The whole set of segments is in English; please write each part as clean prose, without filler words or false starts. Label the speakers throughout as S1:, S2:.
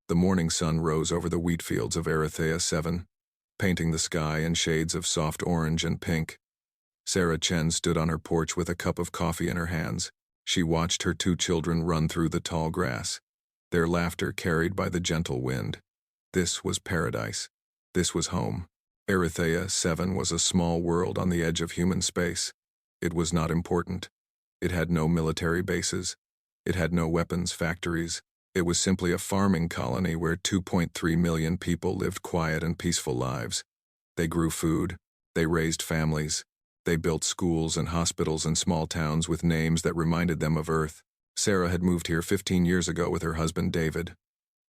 S1: The morning sun rose over the wheat fields of Arithea 7, painting the sky in shades of soft orange and pink. Sarah Chen stood on her porch with a cup of coffee in her hands. She watched her two children run through the tall grass, their laughter carried by the gentle wind. This was paradise. This was home. Arithea 7 was a small world on the edge of human space. It was not important. It had no military bases. It had no weapons factories. It was simply a farming colony where 2.3 million people lived quiet and peaceful lives. They grew food. They raised families. They built schools and hospitals in small towns with names that reminded them of Earth. Sarah had moved here 15 years ago with her husband David.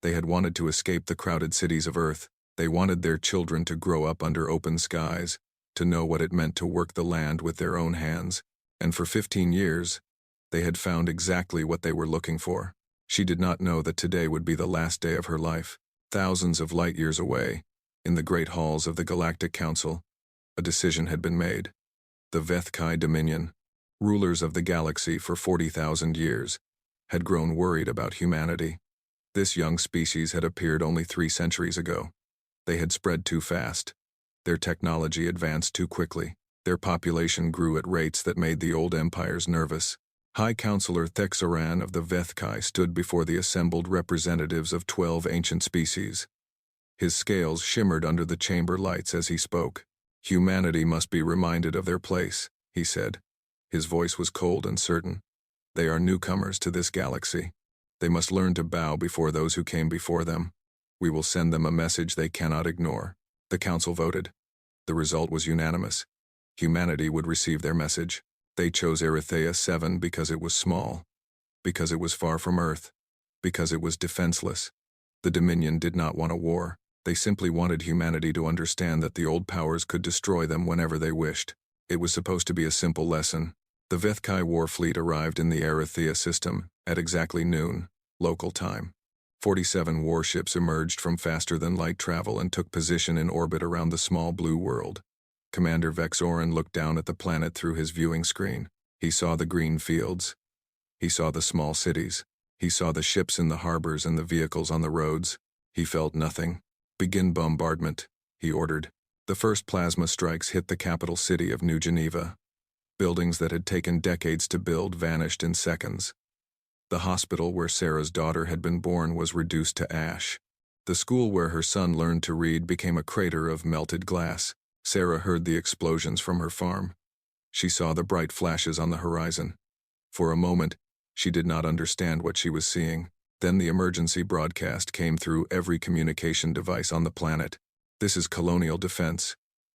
S1: They had wanted to escape the crowded cities of Earth. They wanted their children to grow up under open skies, to know what it meant to work the land with their own hands. And for 15 years, they had found exactly what they were looking for. She did not know that today would be the last day of her life. Thousands of light years away, in the great halls of the Galactic Council, a decision had been made. The Vethkai Dominion, rulers of the galaxy for 40,000 years, had grown worried about humanity. This young species had appeared only 3 centuries ago. They had spread too fast. Their technology advanced too quickly. Their population grew at rates that made the old empires nervous. High Counselor Thexoran of the Vethkai stood before the assembled representatives of 12 ancient species. His scales shimmered under the chamber lights as he spoke. Humanity must be reminded of their place, he said. His voice was cold and certain. They are newcomers to this galaxy. They must learn to bow before those who came before them. We will send them a message they cannot ignore. The council voted. The result was unanimous. Humanity would receive their message. They chose Arithea 7 because it was small, because it was far from Earth, because it was defenseless. The Dominion did not want a war. They simply wanted humanity to understand that the old powers could destroy them whenever they wished. It was supposed to be a simple lesson. The Vethkai war fleet arrived in the Arithea system at exactly noon, local time. 47 warships emerged from faster-than-light travel and took position in orbit around the small blue world. Commander Vexoran looked down at the planet through his viewing screen. He saw the green fields. He saw the small cities. He saw the ships in the harbors and the vehicles on the roads. He felt nothing. Begin bombardment, he ordered. The first plasma strikes hit the capital city of New Geneva. Buildings that had taken decades to build vanished in seconds. The hospital where Sarah's daughter had been born was reduced to ash. The school where her son learned to read became a crater of melted glass. Sarah heard the explosions from her farm. She saw the bright flashes on the horizon. For a moment, she did not understand what she was seeing. Then the emergency broadcast came through every communication device on the planet. This is colonial defense.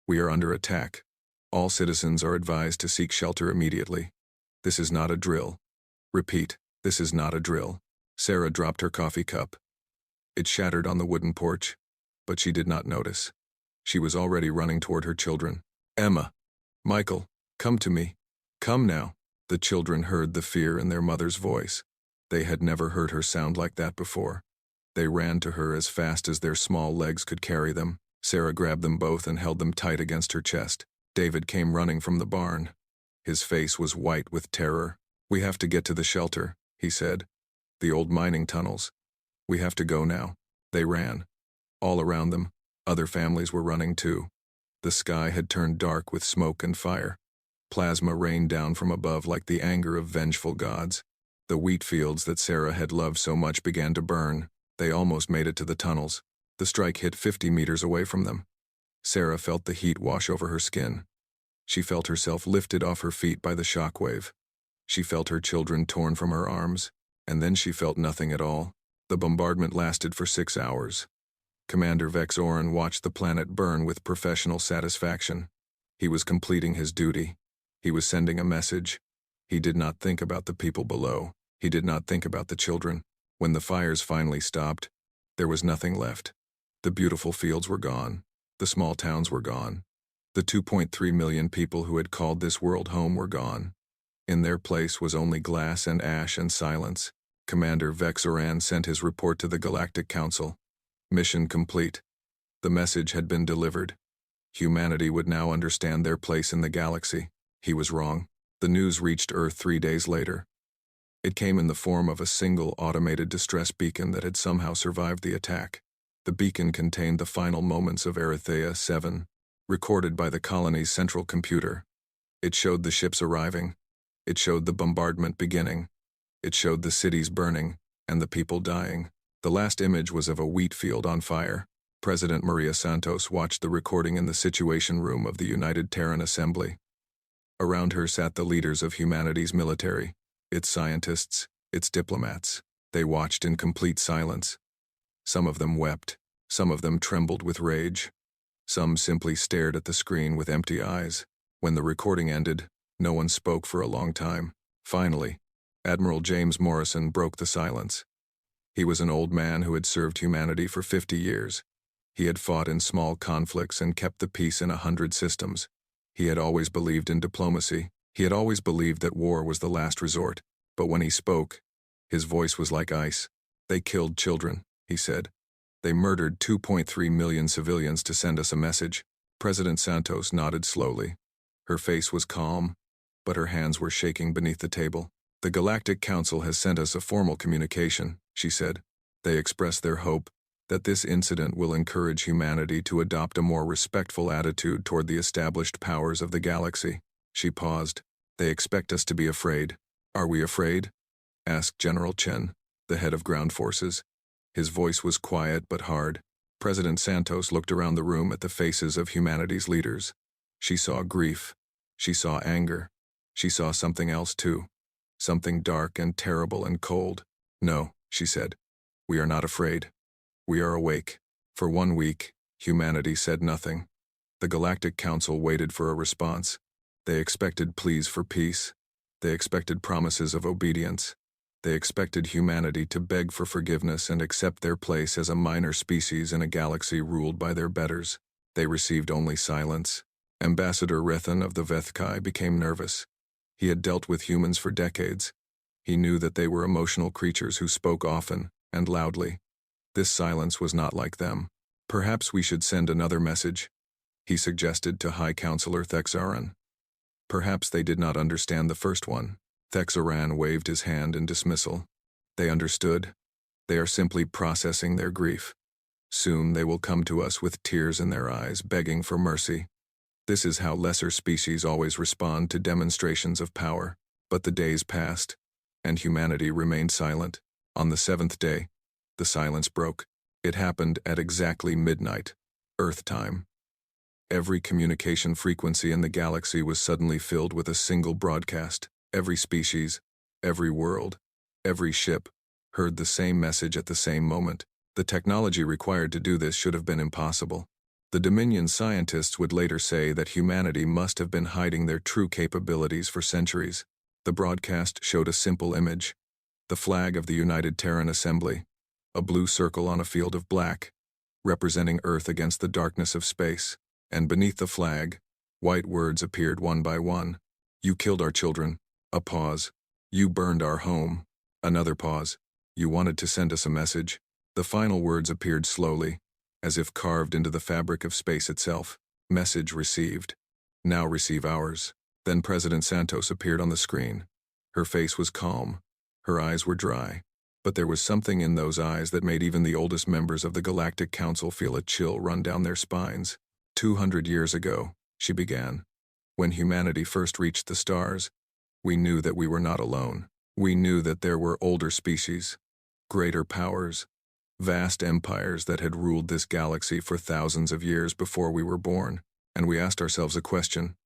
S1: We are under attack. All citizens are advised to seek shelter immediately. This is not a drill. Repeat, this is not a drill. Sarah dropped her coffee cup. It shattered on the wooden porch, but she did not notice. She was already running toward her children. Emma, Michael, come to me. Come now. The children heard the fear in their mother's voice. They had never heard her sound like that before. They ran to her as fast as their small legs could carry them. Sarah grabbed them both and held them tight against her chest. David came running from the barn. His face was white with terror. We have to get to the shelter, he said. The old mining tunnels. We have to go now. They ran. All around them, other families were running too. The sky had turned dark with smoke and fire. Plasma rained down from above like the anger of vengeful gods. The wheat fields that Sarah had loved so much began to burn. They almost made it to the tunnels. The strike hit 50 meters away from them. Sarah felt the heat wash over her skin. She felt herself lifted off her feet by the shockwave. She felt her children torn from her arms, and then she felt nothing at all. The bombardment lasted for 6 hours. Commander Vexoran watched the planet burn with professional satisfaction. He was completing his duty. He was sending a message. He did not think about the people below. He did not think about the children. When the fires finally stopped, there was nothing left. The beautiful fields were gone. The small towns were gone. The 2.3 million people who had called this world home were gone. In their place was only glass and ash and silence. Commander Vexoran sent his report to the Galactic Council. Mission complete. The message had been delivered. Humanity would now understand their place in the galaxy. He was wrong. The news reached Earth 3 days later. It came in the form of a single automated distress beacon that had somehow survived the attack. The beacon contained the final moments of Arethea 7, recorded by the colony's central computer. It showed the ships arriving. It showed the bombardment beginning. It showed the cities burning and the people dying. The last image was of a wheat field on fire. President Maria Santos watched the recording in the Situation Room of the United Terran Assembly. Around her sat the leaders of humanity's military, its scientists, its diplomats. They watched in complete silence. Some of them wept. Some of them trembled with rage. Some simply stared at the screen with empty eyes. When the recording ended, no one spoke for a long time. Finally, Admiral James Morrison broke the silence. He was an old man who had served humanity for 50 years. He had fought in small conflicts and kept the peace in 100 systems. He had always believed in diplomacy. He had always believed that war was the last resort. But when he spoke, his voice was like ice. "They killed children," he said. "They murdered 2.3 million civilians to send us a message." President Santos nodded slowly. Her face was calm, but her hands were shaking beneath the table. "The Galactic Council has sent us a formal communication," she said. "They express their hope that this incident will encourage humanity to adopt a more respectful attitude toward the established powers of the galaxy." She paused. "They expect us to be afraid." "Are we afraid?" asked General Chen, the head of ground forces. His voice was quiet but hard. President Santos looked around the room at the faces of humanity's leaders. She saw grief. She saw anger. She saw something else too. Something dark and terrible and cold. "No," she said. "We are not afraid. We are awake." For 1 week, humanity said nothing. The Galactic Council waited for a response. They expected pleas for peace. They expected promises of obedience. They expected humanity to beg for forgiveness and accept their place as a minor species in a galaxy ruled by their betters. They received only silence. Ambassador Rethan of the Vethkai became nervous. He had dealt with humans for decades. He knew that they were emotional creatures who spoke often and loudly. This silence was not like them. "Perhaps we should send another message," he suggested to High Counselor Thexaran. Perhaps they did not understand the first one. Thexaran waved his hand in dismissal. "They understood. They are simply processing their grief. Soon they will come to us with tears in their eyes, begging for mercy." This is how lesser species always respond to demonstrations of power. But the days passed, and humanity remained silent. On the 7th day, the silence broke. It happened at exactly midnight, Earth time. Every communication frequency in the galaxy was suddenly filled with a single broadcast. Every species, every world, every ship heard the same message at the same moment. The technology required to do this should have been impossible. The Dominion scientists would later say that humanity must have been hiding their true capabilities for centuries. The broadcast showed a simple image: the flag of the United Terran Assembly, a blue circle on a field of black, representing Earth against the darkness of space. And beneath the flag, white words appeared one by one. "You killed our children." A pause. "You burned our home." Another pause. "You wanted to send us a message." The final words appeared slowly, as if carved into the fabric of space itself. "Message received. Now receive ours." Then President Santos appeared on the screen. Her face was calm. Her eyes were dry. But there was something in those eyes that made even the oldest members of the Galactic Council feel a chill run down their spines. 200 years ago, she began. When humanity first reached the stars, we knew that we were not alone. We knew that there were older species, greater powers, vast empires that had ruled this galaxy for thousands of years before we were born. And we asked ourselves a question: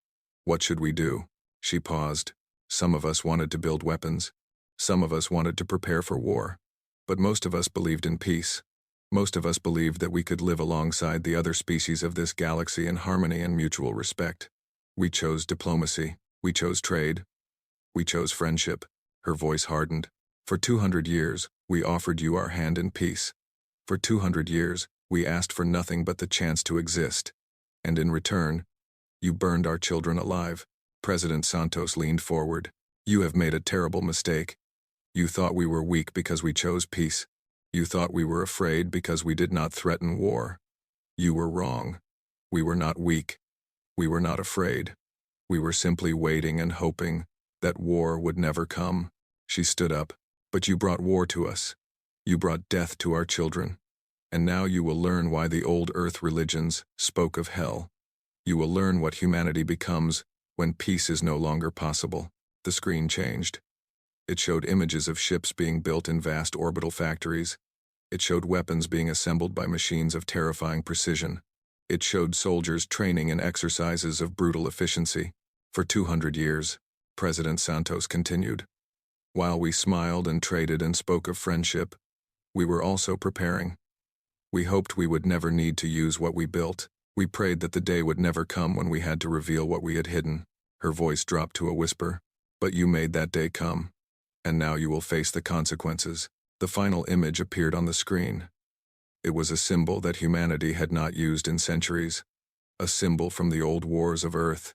S1: what should we do? She paused. Some of us wanted to build weapons. Some of us wanted to prepare for war. But most of us believed in peace. Most of us believed that we could live alongside the other species of this galaxy in harmony and mutual respect. We chose diplomacy. We chose trade. We chose friendship. Her voice hardened. For 200 years, we offered you our hand in peace. For 200 years, we asked for nothing but the chance to exist. And in return, you burned our children alive. President Santos leaned forward. You have made a terrible mistake. You thought we were weak because we chose peace. You thought we were afraid because we did not threaten war. You were wrong. We were not weak. We were not afraid. We were simply waiting and hoping that war would never come. She stood up. But you brought war to us. You brought death to our children. And now you will learn why the old Earth religions spoke of hell. You will learn what humanity becomes when peace is no longer possible. The screen changed. It showed images of ships being built in vast orbital factories. It showed weapons being assembled by machines of terrifying precision. It showed soldiers training in exercises of brutal efficiency. For 200 years, President Santos continued. While we smiled and traded and spoke of friendship, we were also preparing. We hoped we would never need to use what we built. We prayed that the day would never come when we had to reveal what we had hidden. Her voice dropped to a whisper. But you made that day come. And now you will face the consequences. The final image appeared on the screen. It was a symbol that humanity had not used in centuries. A symbol from the old wars of Earth.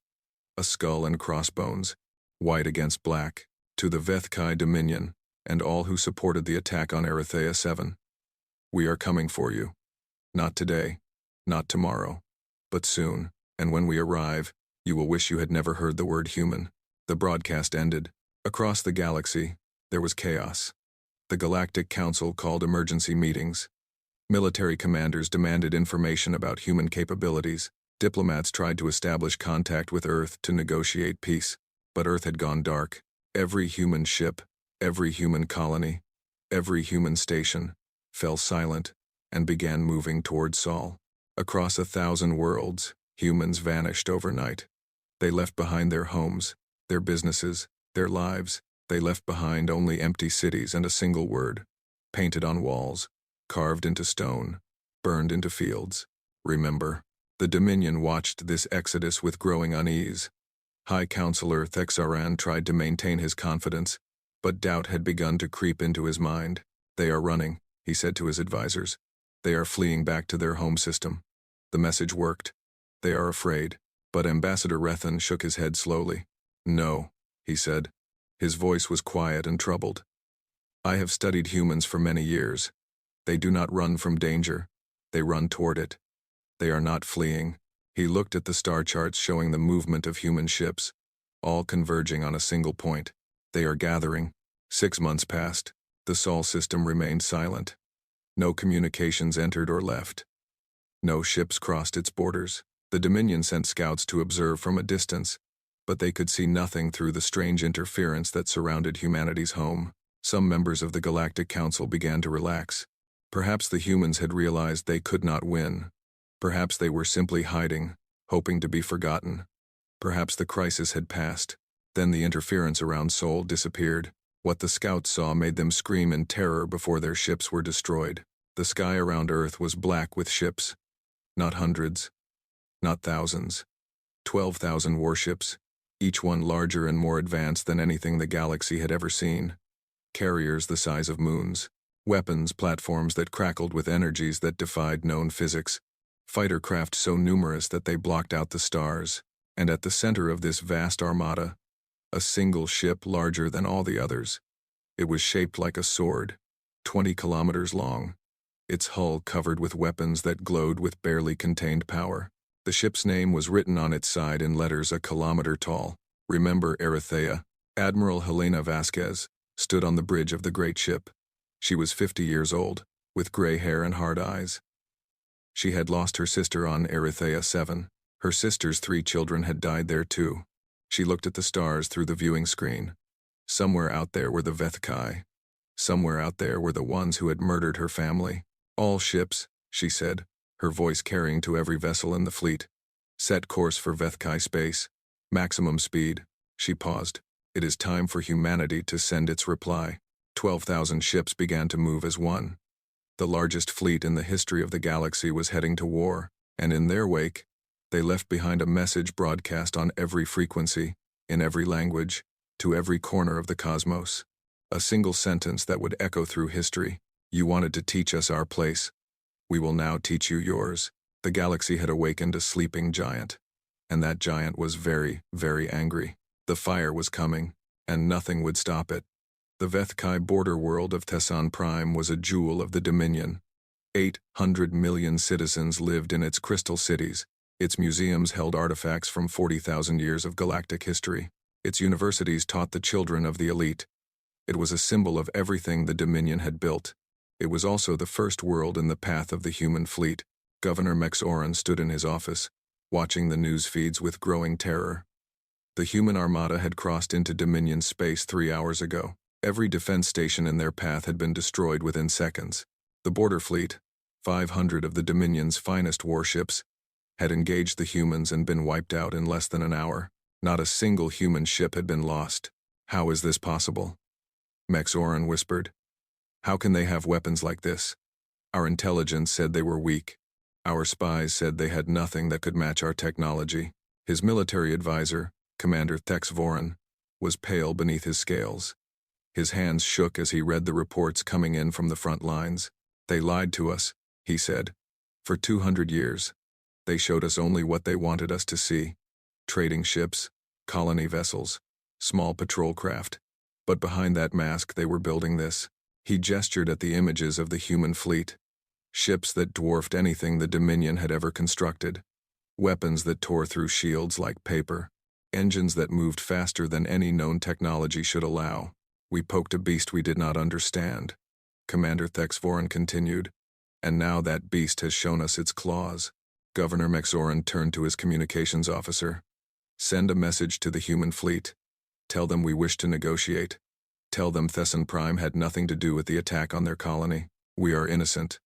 S1: A skull and crossbones, white against black, to the Vethkai Dominion, and all who supported the attack on Erythea 7. We are coming for you. Not today, not tomorrow, but soon, and when we arrive, you will wish you had never heard the word human. The broadcast ended. Across the galaxy, there was chaos. The Galactic Council called emergency meetings. Military commanders demanded information about human capabilities. Diplomats tried to establish contact with Earth to negotiate peace, but Earth had gone dark. Every human ship, every human colony, every human station fell silent and began moving toward Sol. Across 1,000 worlds, humans vanished overnight. They left behind their homes, their businesses, their lives. They left behind only empty cities and a single word, painted on walls, carved into stone, burned into fields. Remember. The Dominion watched this exodus with growing unease. High Counselor Thexaran tried to maintain his confidence, but doubt had begun to creep into his mind. They are running, he said to his advisors. They are fleeing back to their home system. The message worked. They are afraid, but Ambassador Rethan shook his head slowly. No, he said. His voice was quiet and troubled. I have studied humans for many years. They do not run from danger. They run toward it. They are not fleeing. He looked at the star charts showing the movement of human ships, all converging on a single point. They are gathering. 6 months passed. The Sol system remained silent. No communications entered or left. No ships crossed its borders. The Dominion sent scouts to observe from a distance, but they could see nothing through the strange interference that surrounded humanity's home. Some members of the Galactic Council began to relax. Perhaps the humans had realized they could not win. Perhaps they were simply hiding, hoping to be forgotten. Perhaps the crisis had passed. Then the interference around Sol disappeared. What the scouts saw made them scream in terror before their ships were destroyed. The sky around Earth was black with ships. Not hundreds. Not thousands. 12,000 warships, each one larger and more advanced than anything the galaxy had ever seen. Carriers the size of moons. Weapons platforms that crackled with energies that defied known physics. Fighter craft so numerous that they blocked out the stars. And at the center of this vast armada, a single ship larger than all the others. It was shaped like a sword, 20 kilometers long. Its hull covered with weapons that glowed with barely contained power. The ship's name was written on its side in letters a kilometer tall. Remember Erythea. Admiral Helena Vasquez stood on the bridge of the great ship. She was 50 years old, with gray hair and hard eyes. She had lost her sister on Erythea 7. Her sister's 3 children had died there too. She looked at the stars through the viewing screen. Somewhere out there were the Vethkai. Somewhere out there were the ones who had murdered her family. All ships, she said, her voice carrying to every vessel in the fleet. Set course for Vethkai space. Maximum speed. She paused. It is time for humanity to send its reply. 12,000 ships began to move as one. The largest fleet in the history of the galaxy was heading to war, and in their wake, they left behind a message broadcast on every frequency, in every language, to every corner of the cosmos. A single sentence that would echo through history. You wanted to teach us our place. We will now teach you yours. The galaxy had awakened a sleeping giant, and that giant was very, very angry. The fire was coming, and nothing would stop it. The Vethkai border world of Tessan Prime was a jewel of the Dominion. 800 million citizens lived in its crystal cities. Its museums held artifacts from 40,000 years of galactic history. Its universities taught the children of the elite. It was a symbol of everything the Dominion had built. It was also the first world in the path of the human fleet. Governor Mexoran stood in his office, watching the news feeds with growing terror. The human armada had crossed into Dominion space 3 hours ago. Every defense station in their path had been destroyed within seconds. The border fleet, 500 of the Dominion's finest warships, had engaged the humans and been wiped out in less than an hour. Not a single human ship had been lost. How is this possible? Mexoran whispered. How can they have weapons like this? Our intelligence said they were weak. Our spies said they had nothing that could match our technology. His military advisor, Commander Thex Voran, was pale beneath his scales. His hands shook as he read the reports coming in from the front lines. They lied to us, he said. For 200 years. They showed us only what they wanted us to see. Trading ships, colony vessels, small patrol craft. But behind that mask they were building this. He gestured at the images of the human fleet. Ships that dwarfed anything the Dominion had ever constructed. Weapons that tore through shields like paper. Engines that moved faster than any known technology should allow. We poked a beast we did not understand. Commander Thex Voran continued. And now that beast has shown us its claws. Governor Mexoran turned to his communications officer. Send a message to the human fleet. Tell them we wish to negotiate. Tell them Thesson Prime had nothing to do with the attack on their colony. We are innocent.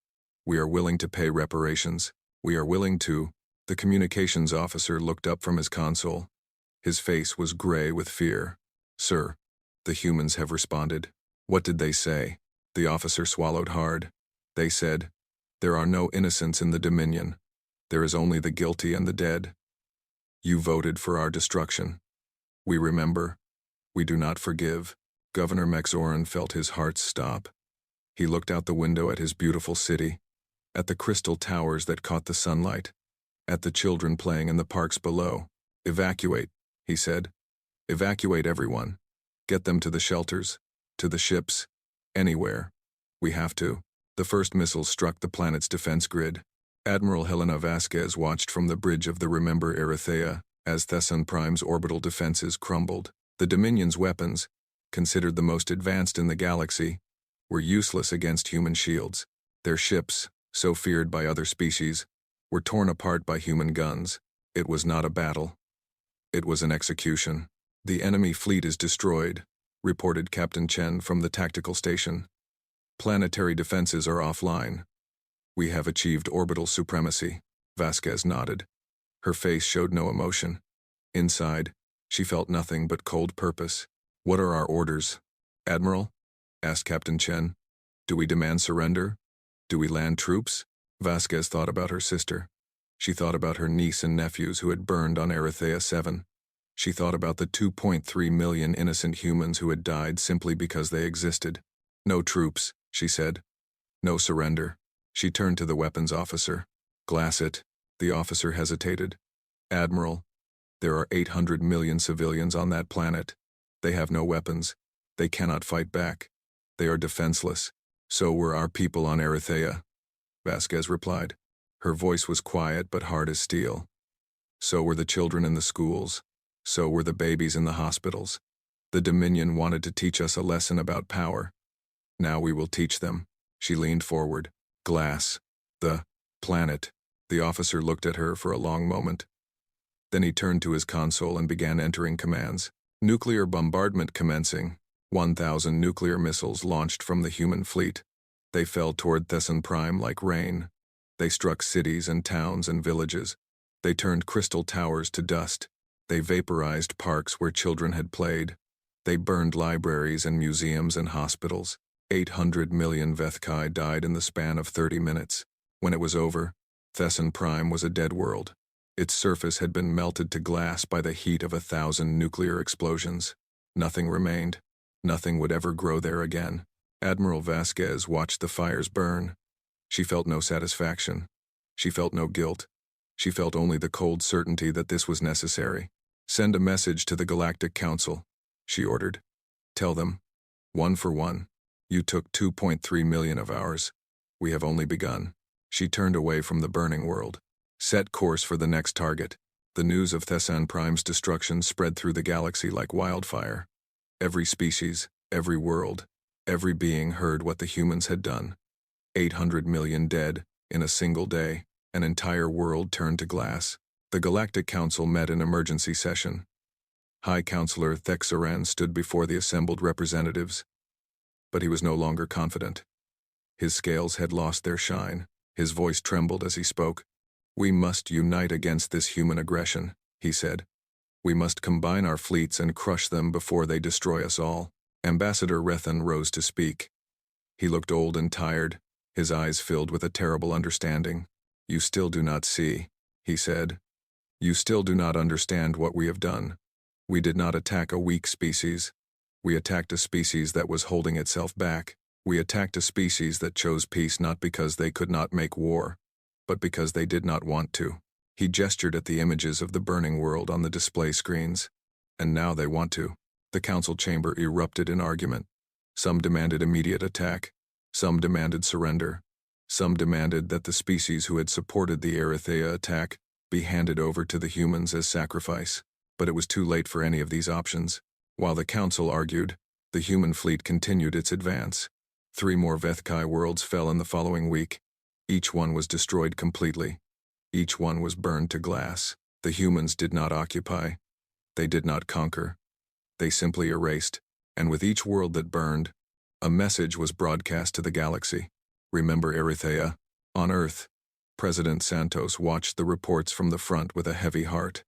S1: We are willing to pay reparations. We are willing to. The communications officer looked up from his console. His face was gray with fear. Sir, the humans have responded. What did they say? The officer swallowed hard. They said, there are no innocents in the Dominion. There is only the guilty and the dead. You voted for our destruction. We remember. We do not forgive. Governor Mexoran felt his heart stop. He looked out the window at his beautiful city, at the crystal towers that caught the sunlight, at the children playing in the parks below. Evacuate, he said. Evacuate everyone. Get them to the shelters, to the ships, anywhere. We have to. The first missile struck the planet's defense grid. Admiral Helena Vasquez watched from the bridge of the Remember Erythea as Thesson Prime's orbital defenses crumbled. The Dominion's weapons, considered the most advanced in the galaxy, were useless against human shields. Their ships, so feared by other species, were torn apart by human guns. It was not a battle. It was an execution. The enemy fleet is destroyed, reported Captain Chen from the tactical station. Planetary defenses are offline. We have achieved orbital supremacy. Vasquez nodded. Her face showed no emotion. Inside, she felt nothing but cold purpose. What are our orders? Admiral? Asked Captain Chen. Do we demand surrender? Do we land troops? Vasquez thought about her sister. She thought about her niece and nephews who had burned on Erythea 7. She thought about the 2.3 million innocent humans who had died simply because they existed. No troops, she said. No surrender. She turned to the weapons officer. Glass it. The officer hesitated. Admiral, there are 800 million civilians on that planet. They have no weapons. They cannot fight back. They are defenseless. So were our people on Erythea, Vasquez replied. Her voice was quiet but hard as steel. So were the children in the schools. So were the babies in the hospitals. The Dominion wanted to teach us a lesson about power. Now we will teach them. She leaned forward. Glass. The planet. The officer looked at her for a long moment. Then he turned to his console and began entering commands. Nuclear bombardment commencing. 1,000 nuclear missiles launched from the human fleet. They fell toward Thesson Prime like rain. They struck cities and towns and villages. They turned crystal towers to dust. They vaporized parks where children had played. They burned libraries and museums and hospitals. 800 million Vethkai died in the span of 30 minutes. When it was over, Thesson Prime was a dead world. Its surface had been melted to glass by the heat of 1,000 nuclear explosions. Nothing remained. Nothing would ever grow there again. Admiral Vasquez watched the fires burn. She felt no satisfaction. She felt no guilt. She felt only the cold certainty that this was necessary. Send a message to the Galactic Council, she ordered. Tell them, one for one, you took 2.3 million of ours. We have only begun. She turned away from the burning world. Set course for the next target. The news of Thesson Prime's destruction spread through the galaxy like wildfire. Every species, Every world, every being heard what the humans had done. 800 million dead, in a single day, an entire world turned to glass. The Galactic Council met in emergency session. High Counselor Thexoran stood before the assembled representatives, but he was no longer confident. His scales had lost their shine. His voice trembled as he spoke. "We must unite against this human aggression," he said. "We must combine our fleets and crush them before they destroy us all." Ambassador Rethan rose to speak. He looked old and tired, his eyes filled with a terrible understanding. "You still do not see," he said. "You still do not understand what we have done. We did not attack a weak species. We attacked a species that was holding itself back. We attacked a species that chose peace not because they could not make war, but because they did not want to." He gestured at the images of the burning world on the display screens. "And now they want to." The council chamber erupted in argument. Some demanded immediate attack. Some demanded surrender. Some demanded that the species who had supported the Erythea attack be handed over to the humans as sacrifice. But it was too late for any of these options. While the council argued, the human fleet continued its advance. 3 more Vethkai worlds fell in the following week. Each one was destroyed completely. Each one was burned to glass. The humans did not occupy. They did not conquer. They simply erased. And with each world that burned, a message was broadcast to the galaxy. "Remember Erythea? On Earth." President Santos watched the reports from the front with a heavy heart.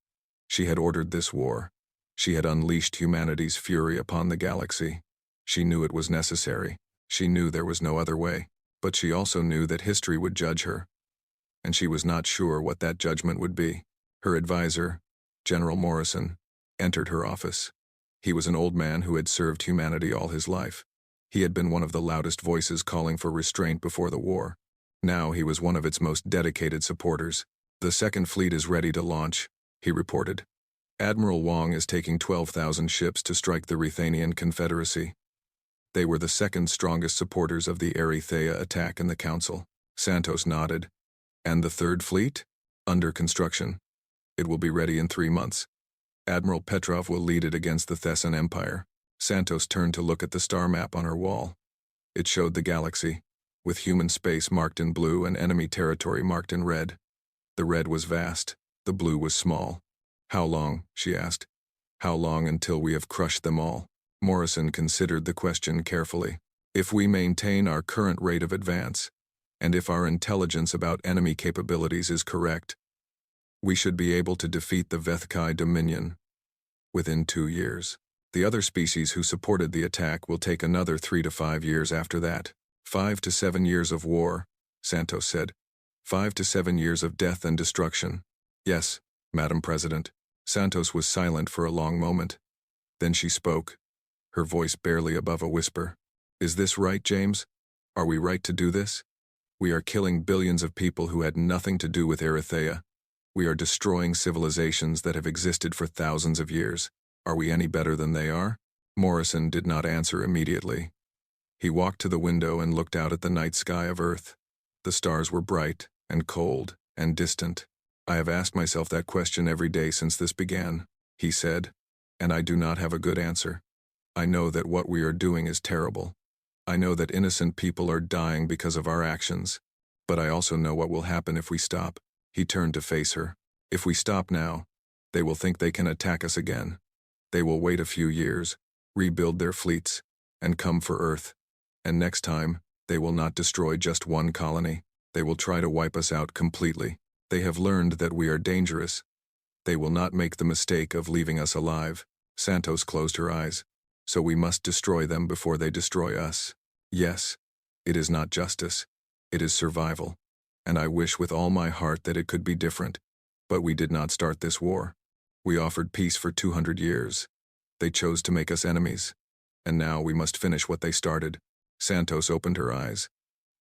S1: She had ordered this war. She had unleashed humanity's fury upon the galaxy. She knew it was necessary. She knew there was no other way. But she also knew that history would judge her. And she was not sure what that judgment would be. Her advisor, General Morrison, entered her office. He was an old man who had served humanity all his life. He had been one of the loudest voices calling for restraint before the war. Now he was one of its most dedicated supporters. "The Second Fleet is ready to launch," he reported. "Admiral Wong is taking 12,000 ships to strike the Rethanian Confederacy." They were the second strongest supporters of the Erythea attack in the council. Santos nodded. "And the Third Fleet?" "Under construction. It will be ready in 3 months. Admiral Petrov will lead it against the Thessan Empire." Santos turned to look at the star map on her wall. It showed the galaxy, with human space marked in blue and enemy territory marked in red. The red was vast, the blue was small. "How long?" she asked. "How long until we have crushed them all?" Morrison considered the question carefully. "If we maintain our current rate of advance, and if our intelligence about enemy capabilities is correct, we should be able to defeat the Vethkai Dominion within 2 years. The other species who supported the attack will take another 3 to 5 years after that. 5 to 7 years of war," Santos said. 5 to 7 years of death and destruction." "Yes, Madam President." Santos was silent for a long moment. Then she spoke, her voice barely above a whisper. "Is this right, James? Are we right to do this? We are killing billions of people who had nothing to do with Erythea. We are destroying civilizations that have existed for thousands of years. Are we any better than they are?" Morrison did not answer immediately. He walked to the window and looked out at the night sky of Earth. The stars were bright and cold and distant. "I have asked myself that question every day since this began," he said, "and I do not have a good answer. I know that what we are doing is terrible. I know that innocent people are dying because of our actions. But I also know what will happen if we stop." He turned to face her. "If we stop now, they will think they can attack us again. They will wait a few years, rebuild their fleets, and come for Earth. And next time, they will not destroy just one colony. They will try to wipe us out completely. They have learned that we are dangerous. They will not make the mistake of leaving us alive." Santos closed her eyes. "So we must destroy them before they destroy us. Yes, it is not justice. It is survival. And I wish with all my heart that it could be different. But we did not start this war. We offered peace for 200 years. They chose to make us enemies. And now we must finish what they started." Santos opened her eyes.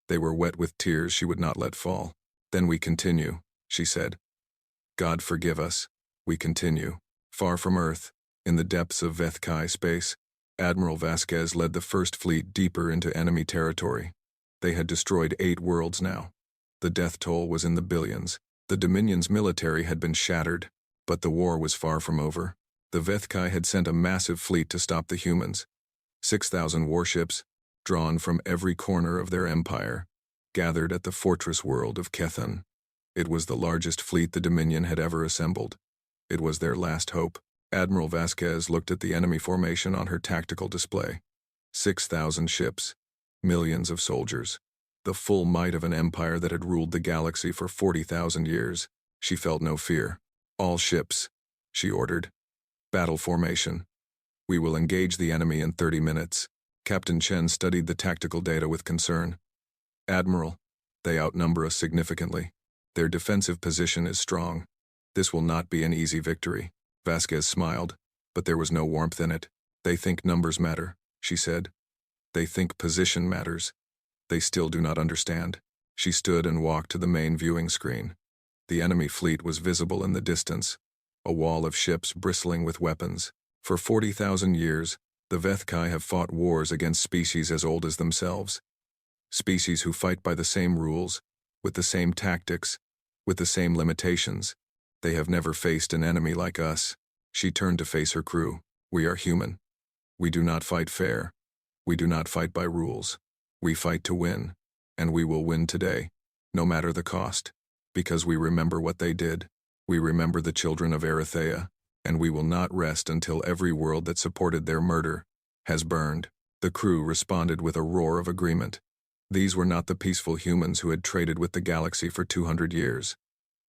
S1: They were wet with tears she would not let fall. "Then we continue," she said. "God forgive us. We continue. Far from Earth, in the depths of Vethkai space, Admiral Vasquez led the First Fleet deeper into enemy territory. They had destroyed 8 worlds now. The death toll was in the billions. The Dominion's military had been shattered, but the war was far from over. The Vethkai had sent a massive fleet to stop the humans. 6,000 warships, drawn from every corner of their empire, gathered at the fortress world of Kethan. It was the largest fleet the Dominion had ever assembled. It was their last hope. Admiral Vasquez looked at the enemy formation on her tactical display. 6,000 ships, millions of soldiers, the full might of an empire that had ruled the galaxy for 40,000 years. She felt no fear. All ships, she ordered. Battle formation. We will engage the enemy in 30 minutes. Captain Chen studied the tactical data with concern. Admiral, they outnumber us significantly. Their defensive position is strong. This will not be an easy victory. Vasquez smiled, but there was no warmth in it. They think numbers matter, she said. They think position matters. They still do not understand. She stood and walked to the main viewing screen. The enemy fleet was visible in the distance, a wall of ships bristling with weapons. For 40,000 years, the Vethkai have fought wars against species as old as themselves. Species who fight by the same rules, with the same tactics, with the same limitations. They have never faced an enemy like us. She turned to face her crew. We are human. We do not fight fair. We do not fight by rules. We fight to win, and we will win today, no matter the cost, because we remember what they did. We remember the children of Erythea, and we will not rest until every world that supported their murder has burned. The crew responded with a roar of agreement. These were not the peaceful humans who had traded with the galaxy for 200 years.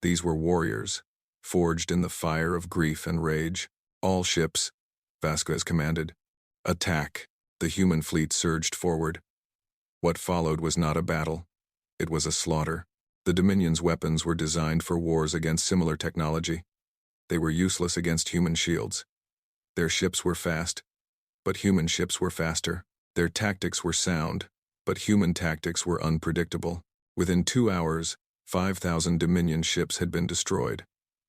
S1: These were warriors, forged in the fire of grief and rage. All ships, Vasquez commanded. Attack. The human fleet surged forward. What followed was not a battle. It was a slaughter. The Dominion's weapons were designed for wars against similar technology. They were useless against human shields. Their ships were fast, but human ships were faster. Their tactics were sound, but human tactics were unpredictable. Within 2 hours, 5,000 Dominion ships had been destroyed.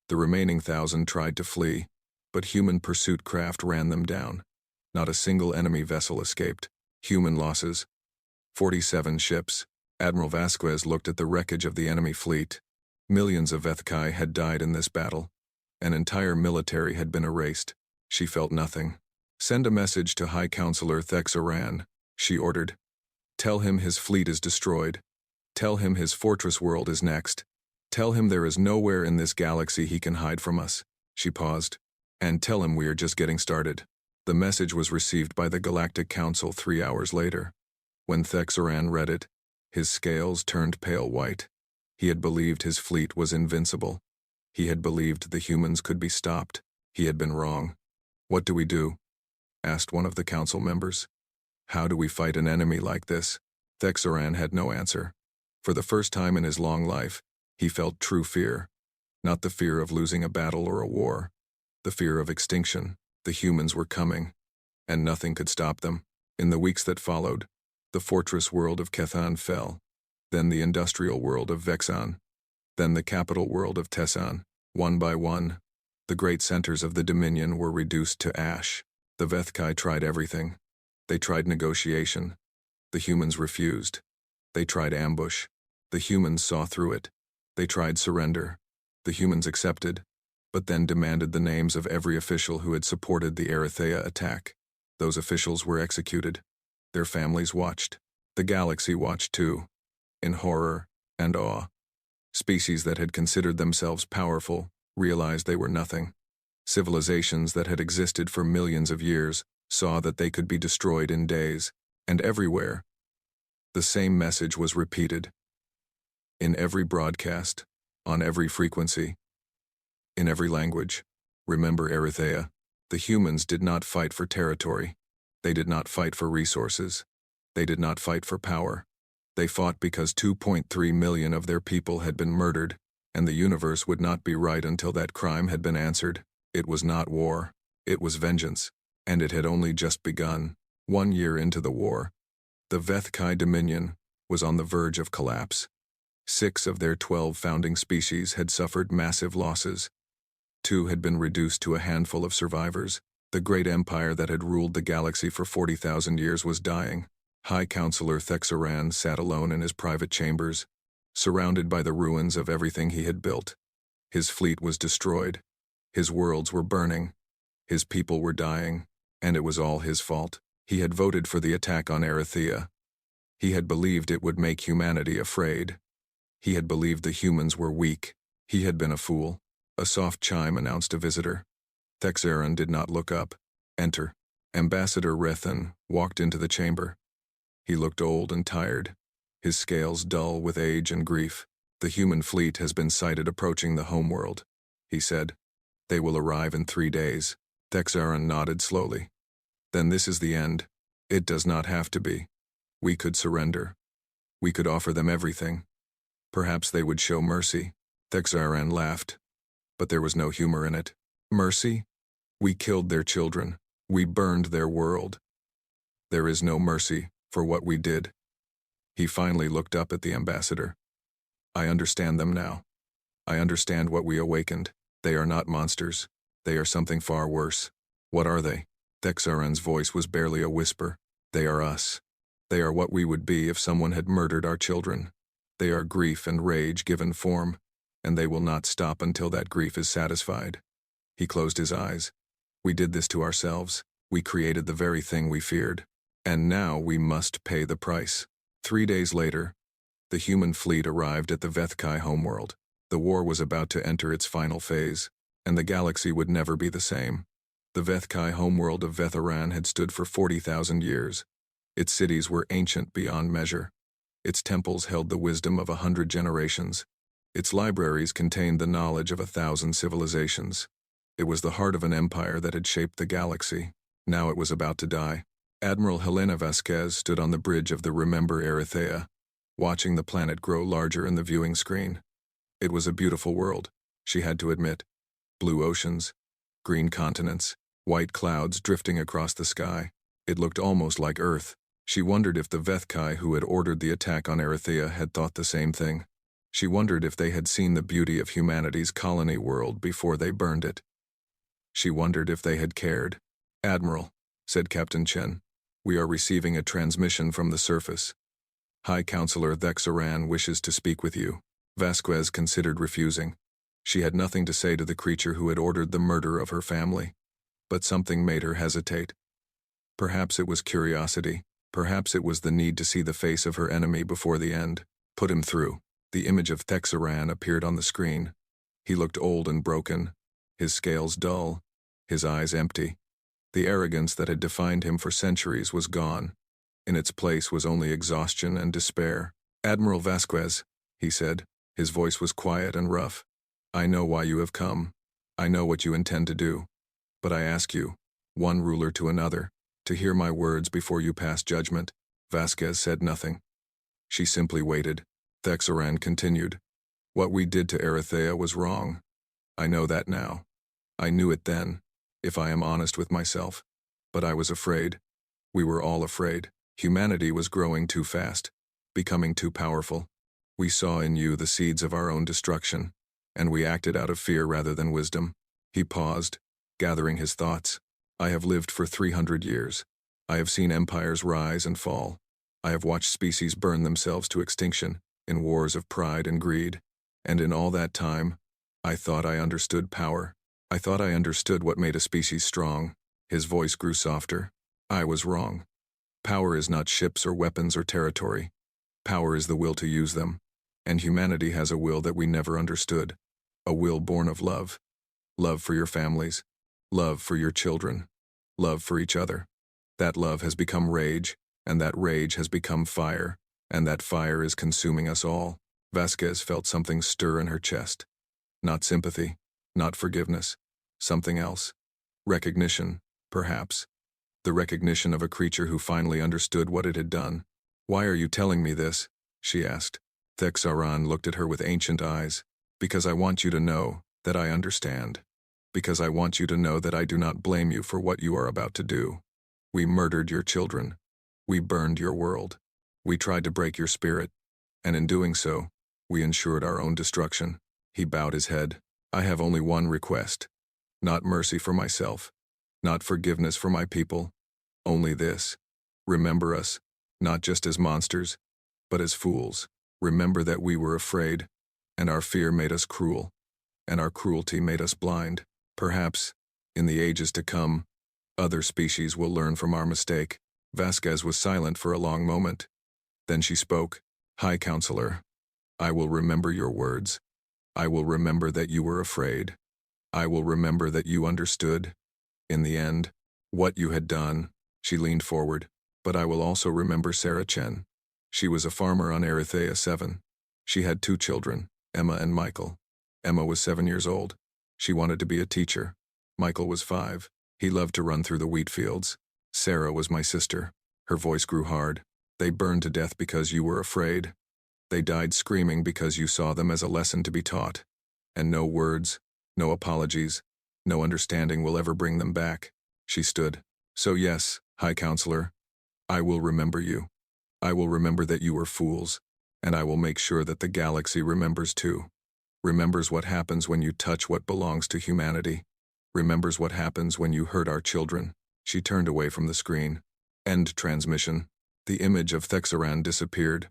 S1: The remaining 1,000 tried to flee, but human pursuit craft ran them down. Not a single enemy vessel escaped. Human losses. 47 ships. Admiral Vasquez looked at the wreckage of the enemy fleet. Millions of Vethkai had died in this battle. An entire military had been erased. She felt nothing. Send a message to High Counselor Thexoran, she ordered. Tell him his fleet is destroyed. Tell him his fortress world is next. Tell him there is nowhere in this galaxy he can hide from us. She paused. And tell him we are just getting started. The message was received by the Galactic Council 3 hours later. When Thexoran read it, his scales turned pale white. He had believed his fleet was invincible. He had believed the humans could be stopped. He had been wrong. What do we do? Asked one of the council members. How do we fight an enemy like this? Thexoran had no answer. For the first time in his long life, he felt true fear. Not the fear of losing a battle or a war. The fear of extinction. The humans were coming, and nothing could stop them. In the weeks that followed, the fortress world of Kethan fell, then the industrial world of Vexan, then the capital world of Tessan. One by one, the great centers of the Dominion were reduced to ash. The Vethkai tried everything. They tried negotiation. The humans refused. They tried ambush. The humans saw through it. They tried surrender. The humans accepted, but then demanded the names of every official who had supported the Erythea attack. Those officials were executed. Their families watched. The galaxy watched too, in horror and awe. Species that had considered themselves powerful realized they were nothing. Civilizations that had existed for millions of years saw that they could be destroyed in days, and everywhere. The same message was repeated. In every broadcast, on every frequency, in every language. Remember Erythea. The humans did not fight for territory. They did not fight for resources. They did not fight for power. They fought because 2.3 million of their people had been murdered, and the universe would not be right until that crime had been answered. It was not war. It was vengeance, and it had only just begun. 1 year into the war, the Vethkai Dominion was on the verge of collapse. 6 of their 12 founding species had suffered massive losses. 2 had been reduced to a handful of survivors. The great empire that had ruled the galaxy for 40,000 years was dying. High Counselor Thexoran sat alone in his private chambers, surrounded by the ruins of everything he had built. His fleet was destroyed. His worlds were burning. His people were dying, and it was all his fault. He had voted for the attack on Erythea. He had believed it would make humanity afraid. He had believed the humans were weak. He had been a fool. A soft chime announced a visitor. Thexaron did not look up. Enter. Ambassador Rethan walked into the chamber. He looked old and tired, his scales dull with age and grief. The human fleet has been sighted approaching the homeworld, he said. They will arrive in 3 days. Thexaron nodded slowly. Then this is the end. It does not have to be. We could surrender. We could offer them everything. Perhaps they would show mercy. Thexaron laughed, but there was no humor in it. Mercy? We killed their children. We burned their world. There is no mercy for what we did. He finally looked up at the ambassador. I understand them now. I understand what we awakened. They are not monsters. They are something far worse. What are they? Thexaron's voice was barely a whisper. They are us. They are what we would be if someone had murdered our children. They are grief and rage given form, and they will not stop until that grief is satisfied. He closed his eyes. We did this to ourselves. We created the very thing we feared. And now we must pay the price. 3 days later, the human fleet arrived at the Vethkai homeworld. The war was about to enter its final phase, and the galaxy would never be the same. The Vethkai homeworld of Vetharan had stood for 40,000 years. Its cities were ancient beyond measure. Its temples held the wisdom of 100 generations. Its libraries contained the knowledge of 1,000 civilizations. It was the heart of an empire that had shaped the galaxy. Now it was about to die. Admiral Helena Vasquez stood on the bridge of the Remember Erythea, watching the planet grow larger in the viewing screen. It was a beautiful world, she had to admit. Blue oceans, green continents, white clouds drifting across the sky. It looked almost like Earth. She wondered if the Vethkai who had ordered the attack on Erythea had thought the same thing. She wondered if they had seen the beauty of humanity's colony world before they burned it. She wondered if they had cared. Admiral, said Captain Chen, we are receiving a transmission from the surface. High Counselor Thexaran wishes to speak with you. Vasquez considered refusing. She had nothing to say to the creature who had ordered the murder of her family. But something made her hesitate. Perhaps it was curiosity. Perhaps it was the need to see the face of her enemy before the end. Put him through. The image of Thexaran appeared on the screen. He looked old and broken, his scales dull, his eyes empty. The arrogance that had defined him for centuries was gone. In its place was only exhaustion and despair. Admiral Vasquez, he said. His voice was quiet and rough. I know why you have come. I know what you intend to do. But I ask you, one ruler to another, to hear my words before you pass judgment. Vasquez said nothing. She simply waited. Thexaran continued. What we did to Erythea was wrong. I know that now. I knew it then, if I am honest with myself. But I was afraid. We were all afraid. Humanity was growing too fast, becoming too powerful. We saw in you the seeds of our own destruction, and we acted out of fear rather than wisdom. He paused, gathering his thoughts. I have lived for 300 years. I have seen empires rise and fall. I have watched species burn themselves to extinction in wars of pride and greed. And in all that time, I thought I understood power. I thought I understood what made a species strong. His voice grew softer. I was wrong. Power is not ships or weapons or territory. Power is the will to use them. And humanity has a will that we never understood. A will born of love. Love for your families. Love for your children. Love for each other. That love has become rage, and that rage has become fire, and that fire is consuming us all. Vasquez felt something stir in her chest. Not sympathy, not forgiveness, something else. Recognition, perhaps. The recognition of a creature who finally understood what it had done. Why are you telling me this? She asked. Thexaran looked at her with ancient eyes. Because I want you to know that I understand. Because I want you to know that I do not blame you for what you are about to do. We murdered your children. We burned your world. We tried to break your spirit. And in doing so, we ensured our own destruction. He bowed his head. I have only one request. Not mercy for myself. Not forgiveness for my people. Only this. Remember us, not just as monsters, but as fools. Remember that we were afraid, and our fear made us cruel, and our cruelty made us blind. Perhaps, in the ages to come, other species will learn from our mistake. Vasquez was silent for a long moment. Then she spoke. High Counselor, I will remember your words. I will remember that you were afraid. I will remember that you understood, in the end, what you had done. She leaned forward. But I will also remember Sarah Chen. She was a farmer on Erythea 7. She had 2 children, Emma and Michael. Emma was 7 years old. She wanted to be a teacher. Michael was 5. He loved to run through the wheat fields. Sarah was my sister. Her voice grew hard. They burned to death because you were afraid. They died screaming because you saw them as a lesson to be taught. And no words, no apologies, no understanding will ever bring them back. She stood. So yes, High Counselor, I will remember you. I will remember that you were fools, and I will make sure that the galaxy remembers too. Remembers what happens when you touch what belongs to humanity. Remembers what happens when you hurt our children. She turned away from the screen. End transmission. The image of Thexaran disappeared.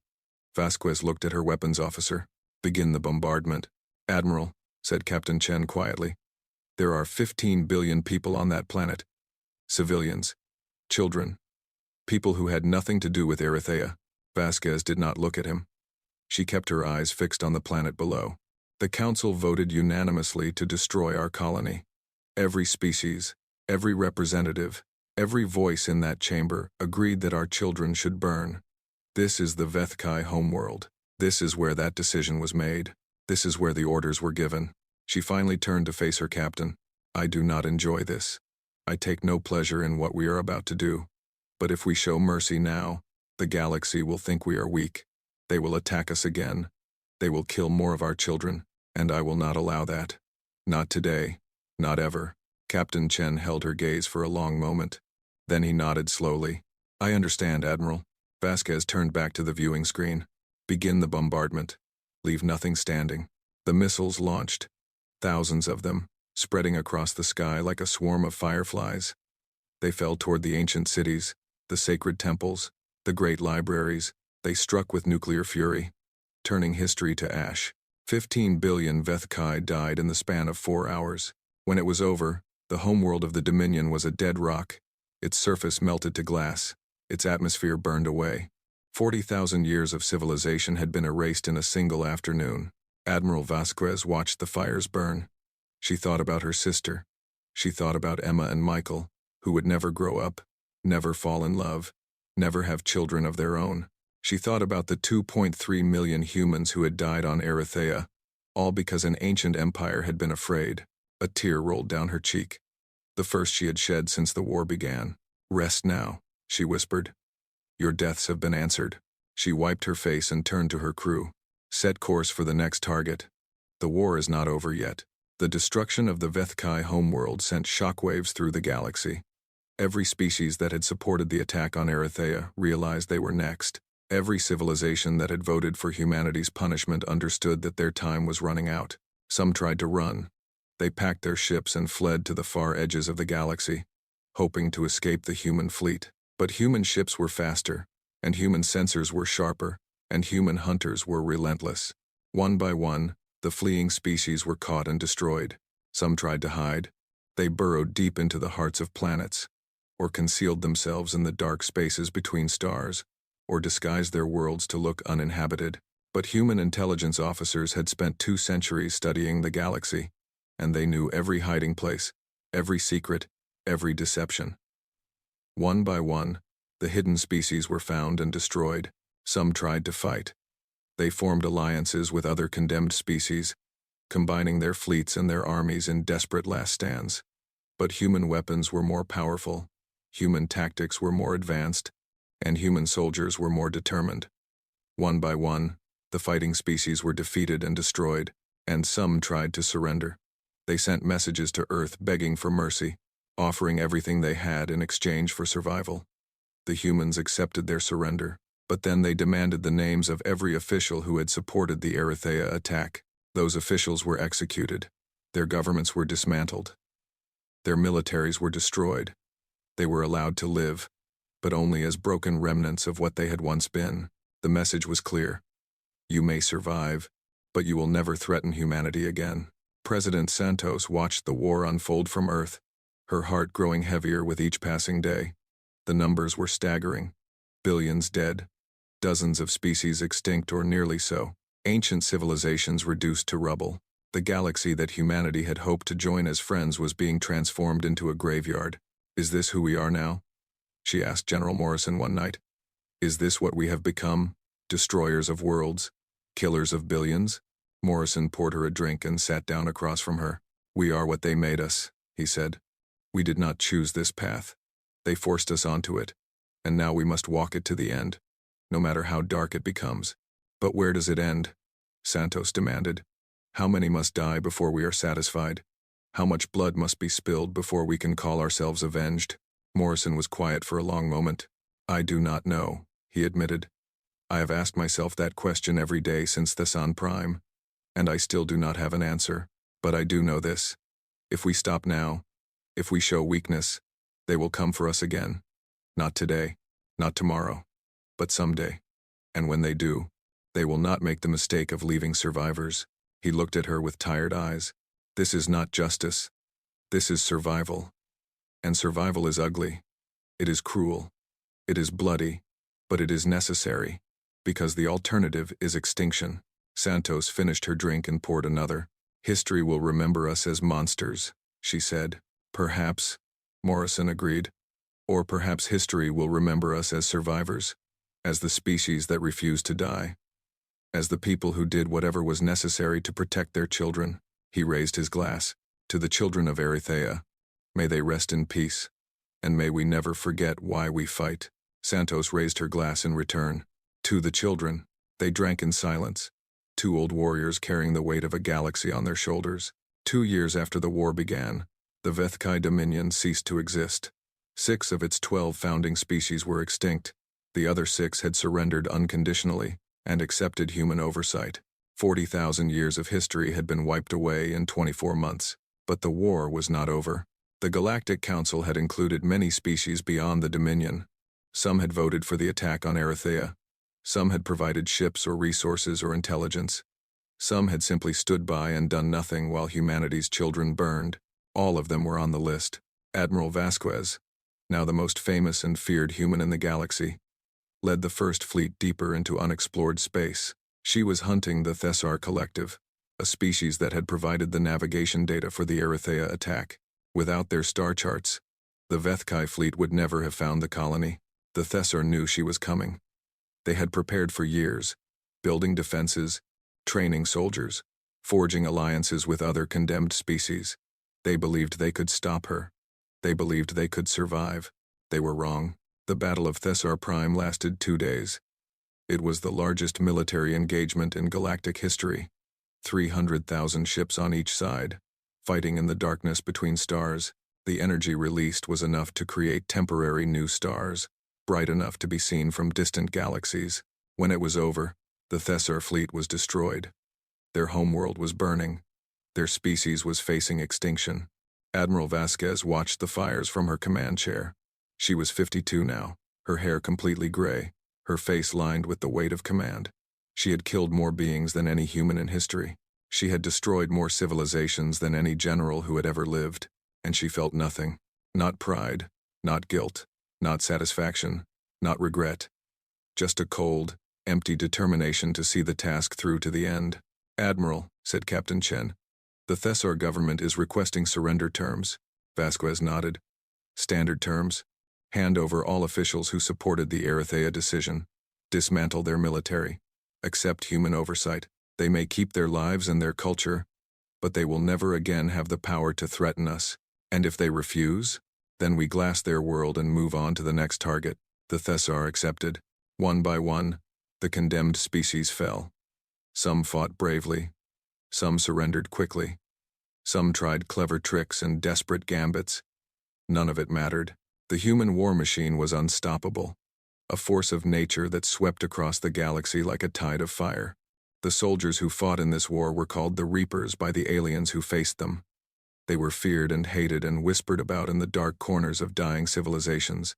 S1: Vasquez looked at her weapons officer. Begin the bombardment. Admiral, said Captain Chen quietly. There are 15 billion people on that planet. Civilians. Children. People who had nothing to do with Erythea. Vasquez did not look at him. She kept her eyes fixed on the planet below. The Council voted unanimously to destroy our colony. Every species, every representative, every voice in that chamber agreed that our children should burn. This is the Vethkai homeworld. This is where that decision was made. This is where the orders were given. She finally turned to face her captain. I do not enjoy this. I take no pleasure in what we are about to do. But if we show mercy now, the galaxy will think we are weak. They will attack us again. They will kill more of our children, and I will not allow that. Not today. Not ever. Captain Chen held her gaze for a long moment. Then he nodded slowly. I understand, Admiral. Vasquez turned back to the viewing screen. Begin the bombardment. Leave nothing standing. The missiles launched. Thousands of them, spreading across the sky like a swarm of fireflies. They fell toward the ancient cities, the sacred temples, the great libraries. They struck with nuclear fury, turning history to ash. 15 billion Vethkai died in the span of 4 hours. When it was over, the homeworld of the Dominion was a dead rock. Its surface melted to glass. Its atmosphere burned away. 40,000 years of civilization had been erased in a single afternoon. Admiral Vasquez watched the fires burn. She thought about her sister. She thought about Emma and Michael, who would never grow up, never fall in love, never have children of their own. She thought about the 2.3 million humans who had died on Erythea, all because an ancient empire had been afraid. A tear rolled down her cheek. The first she had shed since the war began. Rest now, she whispered. Your deaths have been answered. She wiped her face and turned to her crew. Set course for the next target. The war is not over yet. The destruction of the Vethkai homeworld sent shockwaves through the galaxy. Every species that had supported the attack on Erythea realized they were next. Every civilization that had voted for humanity's punishment understood that their time was running out. Some tried to run. They packed their ships and fled to the far edges of the galaxy, hoping to escape the human fleet. But human ships were faster, and human sensors were sharper, and human hunters were relentless. One by one, the fleeing species were caught and destroyed. Some tried to hide. They burrowed deep into the hearts of planets, or concealed themselves in the dark spaces between stars, or disguised their worlds to look uninhabited. But human intelligence officers had spent 2 centuries studying the galaxy, and they knew every hiding place, every secret, every deception. One by one, the hidden species were found and destroyed. Some tried to fight. They formed alliances with other condemned species, combining their fleets and their armies in desperate last stands. But human weapons were more powerful, human tactics were more advanced, and human soldiers were more determined. One by one, the fighting species were defeated and destroyed, and some tried to surrender. They sent messages to Earth begging for mercy, offering everything they had in exchange for survival. The humans accepted their surrender, but then they demanded the names of every official who had supported the Erythea attack. Those officials were executed. Their governments were dismantled. Their militaries were destroyed. They were allowed to live, but only as broken remnants of what they had once been. The message was clear. You may survive, but you will never threaten humanity again. President Santos watched the war unfold from Earth, her heart growing heavier with each passing day. The numbers were staggering. Billions dead. Dozens of species extinct or nearly so. Ancient civilizations reduced to rubble. The galaxy that humanity had hoped to join as friends was being transformed into a graveyard. "Is this who we are now?" she asked General Morrison one night. "Is this what we have become? Destroyers of worlds? Killers of billions?" Morrison poured her a drink and sat down across from her. "We are what they made us," he said. "We did not choose this path. They forced us onto it, and now we must walk it to the end, no matter how dark it becomes." "But where does it end?" Santos demanded. "How many must die before we are satisfied? How much blood must be spilled before we can call ourselves avenged?" Morrison was quiet for a long moment. "I do not know," he admitted. "I have asked myself that question every day since Thesan Prime, and I still do not have an answer. But I do know this. If we stop now, if we show weakness, they will come for us again. Not today, not tomorrow, but someday. And when they do, they will not make the mistake of leaving survivors." He looked at her with tired eyes. "This is not justice. This is survival. And survival is ugly. It is cruel. It is bloody. But it is necessary, because the alternative is extinction." Santos finished her drink and poured another. "History will remember us as monsters," she said. "Perhaps," Morrison agreed. "Or perhaps history will remember us as survivors, as the species that refused to die, as the people who did whatever was necessary to protect their children." He raised his glass. "To the children of Erythea, may they rest in peace, and may we never forget why we fight." Santos raised her glass in return. "To the children." They drank in silence. Two old warriors carrying the weight of a galaxy on their shoulders. 2 years after the war began, the Vethkai Dominion ceased to exist. 6 of its 12 founding species were extinct. The other 6 had surrendered unconditionally and accepted human oversight. 40,000 years of history had been wiped away in 24 months. But the war was not over. The Galactic Council had included many species beyond the Dominion. Some had voted for the attack on Erythea. Some had provided ships or resources or intelligence. Some had simply stood by and done nothing while humanity's children burned. All of them were on the list. Admiral Vasquez, now the most famous and feared human in the galaxy, led the first fleet deeper into unexplored space. She was hunting the Thessar Collective, a species that had provided the navigation data for the Erythea attack. Without their star charts, the Vethkai fleet would never have found the colony. The Thessar knew she was coming. They had prepared for years, building defenses, training soldiers, forging alliances with other condemned species. They believed they could stop her. They believed they could survive. They were wrong. The Battle of Thessar Prime lasted 2 days. It was the largest military engagement in galactic history. 300,000 ships on each side, fighting in the darkness between stars. The energy released was enough to create temporary new stars, bright enough to be seen from distant galaxies. When it was over, the Thessar fleet was destroyed. Their homeworld was burning. Their species was facing extinction. Admiral Vasquez watched the fires from her command chair. She was 52 now, her hair completely gray, her face lined with the weight of command. She had killed more beings than any human in history. She had destroyed more civilizations than any general who had ever lived, and she felt nothing. Not pride, not guilt, not satisfaction, not regret. Just a cold, empty determination to see the task through to the end. "Admiral," said Captain Chen, "the Thessar government is requesting surrender terms." Vasquez nodded. "Standard terms. Hand over all officials who supported the Erythea decision. Dismantle their military. Accept human oversight. They may keep their lives and their culture, but they will never again have the power to threaten us. And if they refuse, then we glass their world and move on to the next target." The Thessar accepted. One by one, the condemned species fell. Some fought bravely. Some surrendered quickly. Some tried clever tricks and desperate gambits. None of it mattered. The human war machine was unstoppable, a force of nature that swept across the galaxy like a tide of fire. The soldiers who fought in this war were called the Reapers by the aliens who faced them. They were feared and hated and whispered about in the dark corners of dying civilizations.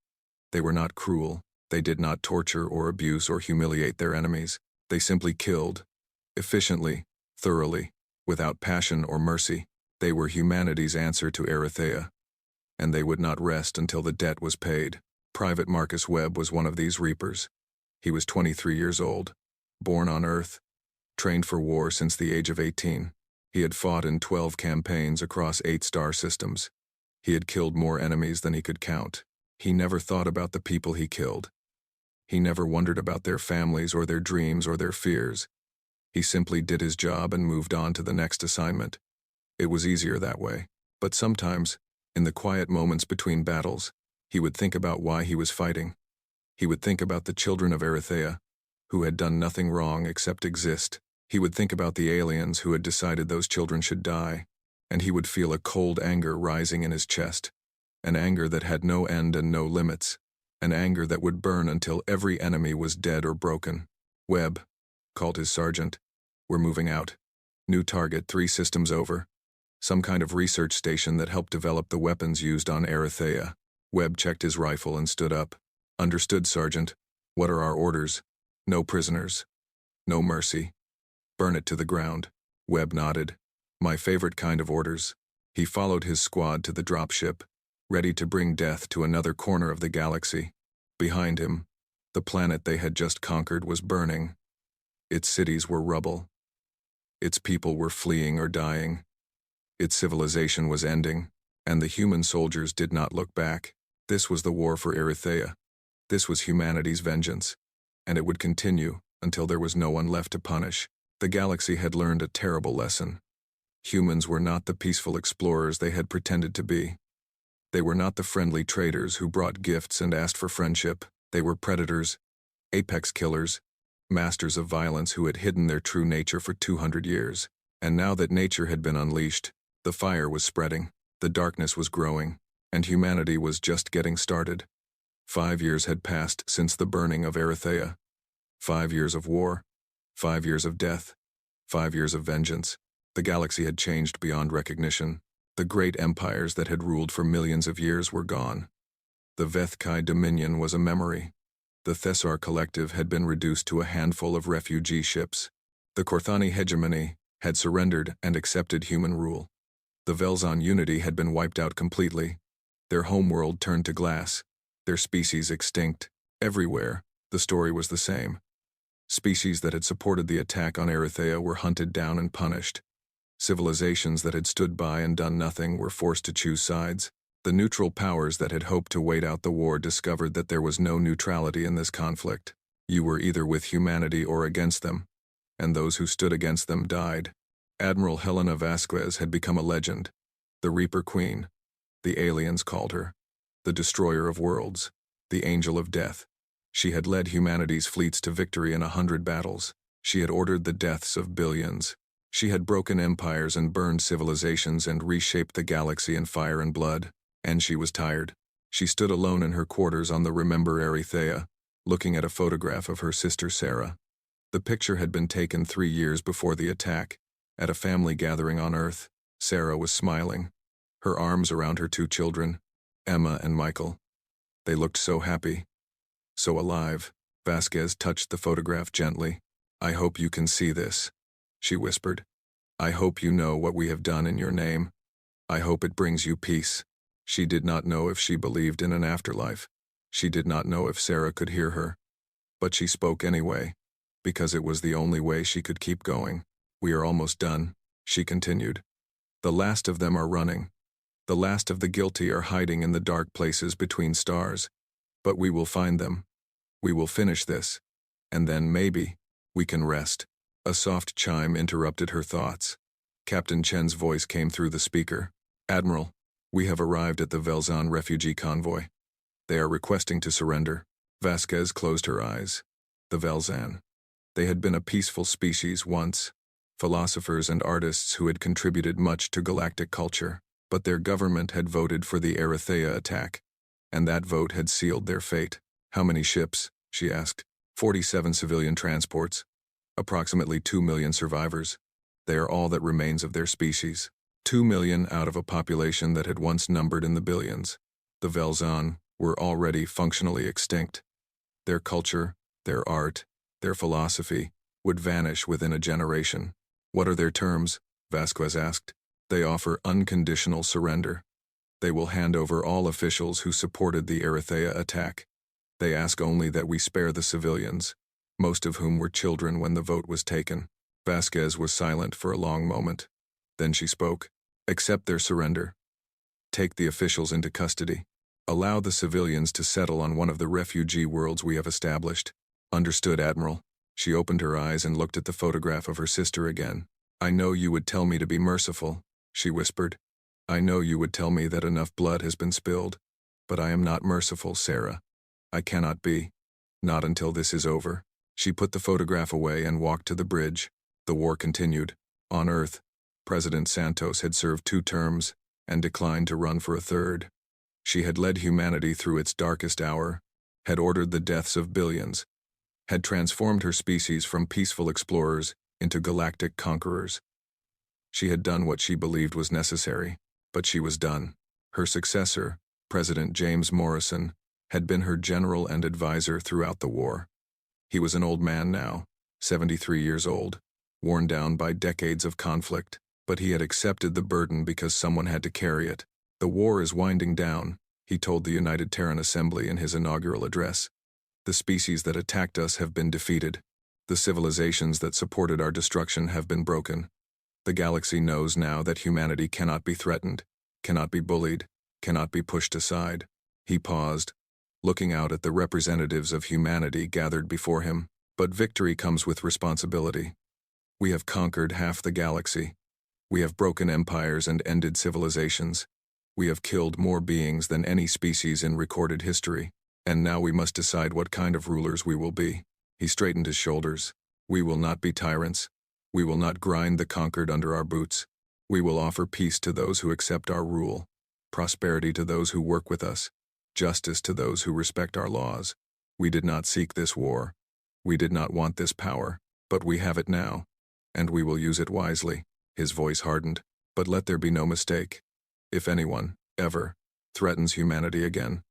S1: They were not cruel. They did not torture or abuse or humiliate their enemies. They simply killed, efficiently, thoroughly, without passion or mercy. They were humanity's answer to Erythea, and they would not rest until the debt was paid. Private Marcus Webb was one of these reapers. He was 23 years old, born on Earth, trained for war since the age of 18. He had fought in 12 campaigns across 8 star systems. He had killed more enemies than he could count. He never thought about the people he killed. He never wondered about their families or their dreams or their fears. He simply did his job and moved on to the next assignment. It was easier that way. But sometimes, in the quiet moments between battles, he would think about why he was fighting. He would think about the children of Erythea, who had done nothing wrong except exist. He would think about the aliens who had decided those children should die, and he would feel a cold anger rising in his chest, an anger that had no end and no limits, an anger that would burn until every enemy was dead or broken. "Webb," called his sergeant. "We're moving out. New target 3 systems over. Some kind of research station that helped develop the weapons used on Erythea." Webb checked his rifle and stood up. "Understood, Sergeant. What are our orders?" "No prisoners. No mercy. Burn it to the ground." Webb nodded. "My favorite kind of orders." He followed his squad to the dropship, ready to bring death to another corner of the galaxy. Behind him, the planet they had just conquered was burning. Its cities were rubble. Its people were fleeing or dying. Its civilization was ending, and the human soldiers did not look back. This was the war for Erythea. This was humanity's vengeance, and it would continue until there was no one left to punish. The galaxy had learned a terrible lesson. Humans were not the peaceful explorers they had pretended to be. They were not the friendly traders who brought gifts and asked for friendship. They were predators, apex killers, masters of violence who had hidden their true nature for 200 years. And now that nature had been unleashed, the fire was spreading, the darkness was growing, and humanity was just getting started. 5 years had passed since the burning of Erythea. 5 years of war, 5 years of death, 5 years of vengeance. The galaxy had changed beyond recognition. The great empires that had ruled for millions of years were gone. The Vethkai Dominion was a memory. The Thessar Collective had been reduced to a handful of refugee ships. The Korthani hegemony had surrendered and accepted human rule. The Velzon unity had been wiped out completely. Their homeworld turned to glass. Their species extinct. Everywhere, the story was the same. Species that had supported the attack on Erythea were hunted down and punished. Civilizations that had stood by and done nothing were forced to choose sides. The neutral powers that had hoped to wait out the war discovered that there was no neutrality in this conflict. You were either with humanity or against them, and those who stood against them died. Admiral Helena Vasquez had become a legend. The Reaper Queen, the aliens called her. The Destroyer of Worlds, the Angel of Death. She had led humanity's fleets to victory in 100 battles. She had ordered the deaths of billions. She had broken empires and burned civilizations and reshaped the galaxy in fire and blood. And she was tired. She stood alone in her quarters on the Remember Erythea, looking at a photograph of her sister Sarah. The picture had been taken 3 years before the attack. At a family gathering on Earth, Sarah was smiling, her arms around her 2 children, Emma and Michael. They looked so happy, so alive. Vasquez touched the photograph gently. "I hope you can see this," she whispered. "I hope you know what we have done in your name. I hope it brings you peace." She did not know if she believed in an afterlife. She did not know if Sarah could hear her. But she spoke anyway, because it was the only way she could keep going. "We are almost done," she continued. "The last of them are running. The last of the guilty are hiding in the dark places between stars. But we will find them. We will finish this. And then, maybe, we can rest." A soft chime interrupted her thoughts. Captain Chen's voice came through the speaker. "Admiral, we have arrived at the Velzon refugee convoy. They are requesting to surrender." Vasquez closed her eyes. The Velzan. They had been a peaceful species once, philosophers and artists who had contributed much to galactic culture. But their government had voted for the Erythea attack, and that vote had sealed their fate. "How many ships?" she asked. 47 civilian transports. Approximately 2 million survivors. They are all that remains of their species. 2 million out of a population that had once numbered in the billions. The Velzon were already functionally extinct. Their culture, their art, their philosophy would vanish within a generation. "What are their terms?" Vasquez asked. "They offer unconditional surrender. They will hand over all officials who supported the Erythea attack. They ask only that we spare the civilians, most of whom were children when the vote was taken. Vasquez was silent for a long moment. Then she spoke. Accept their surrender. Take the officials into custody. Allow the civilians to settle on one of the refugee worlds we have established. Understood, Admiral. She opened her eyes and looked at the photograph of her sister again. I know you would tell me to be merciful, she whispered. I know you would tell me that enough blood has been spilled. But I am not merciful, Sarah. I cannot be. Not until this is over. She put the photograph away and walked to the bridge. The war continued. On Earth, President Santos had served 2 terms and declined to run for a 3rd. She had led humanity through its darkest hour, had ordered the deaths of billions, had transformed her species from peaceful explorers into galactic conquerors. She had done what she believed was necessary, but she was done. Her successor, President James Morrison, had been her general and advisor throughout the war. He was an old man now, 73 years old, worn down by decades of conflict, but he had accepted the burden because someone had to carry it. The war is winding down, he told the United Terran Assembly in his inaugural address. The species that attacked us have been defeated. The civilizations that supported our destruction have been broken. The galaxy knows now that humanity cannot be threatened, cannot be bullied, cannot be pushed aside. He paused, looking out at the representatives of humanity gathered before him. But victory comes with responsibility. We have conquered half the galaxy. We have broken empires and ended civilizations. We have killed more beings than any species in recorded history. And now we must decide what kind of rulers we will be. He straightened his shoulders. We will not be tyrants. We will not grind the conquered under our boots. We will offer peace to those who accept our rule, prosperity to those who work with us, justice to those who respect our laws. We did not seek this war. We did not want this power, but we have it now, and we will use it wisely. His voice hardened. But let there be no mistake. If anyone, ever, threatens humanity again,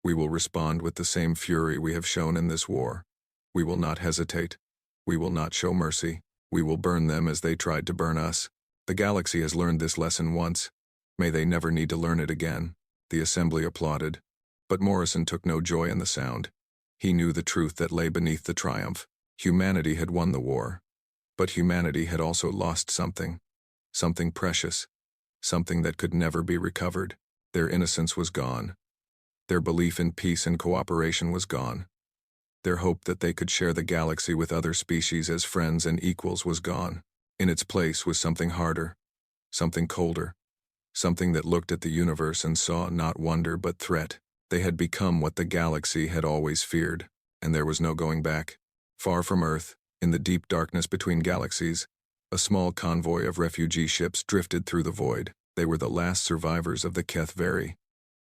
S1: we will respond with the same fury we have shown in this war. We will not hesitate. We will not show mercy. We will burn them as they tried to burn us. The galaxy has learned this lesson once. May they never need to learn it again. The assembly applauded. But Morrison took no joy in the sound. He knew the truth that lay beneath the triumph. Humanity had won the war. But humanity had also lost something. Something precious. Something that could never be recovered. Their innocence was gone. Their belief in peace and cooperation was gone. Their hope that they could share the galaxy with other species as friends and equals was gone. In its place was something harder, something colder, something that looked at the universe and saw not wonder but threat. They had become what the galaxy had always feared, and there was no going back. Far from Earth, in the deep darkness between galaxies, a small convoy of refugee ships drifted through the void. They were the last survivors of the Kethvari,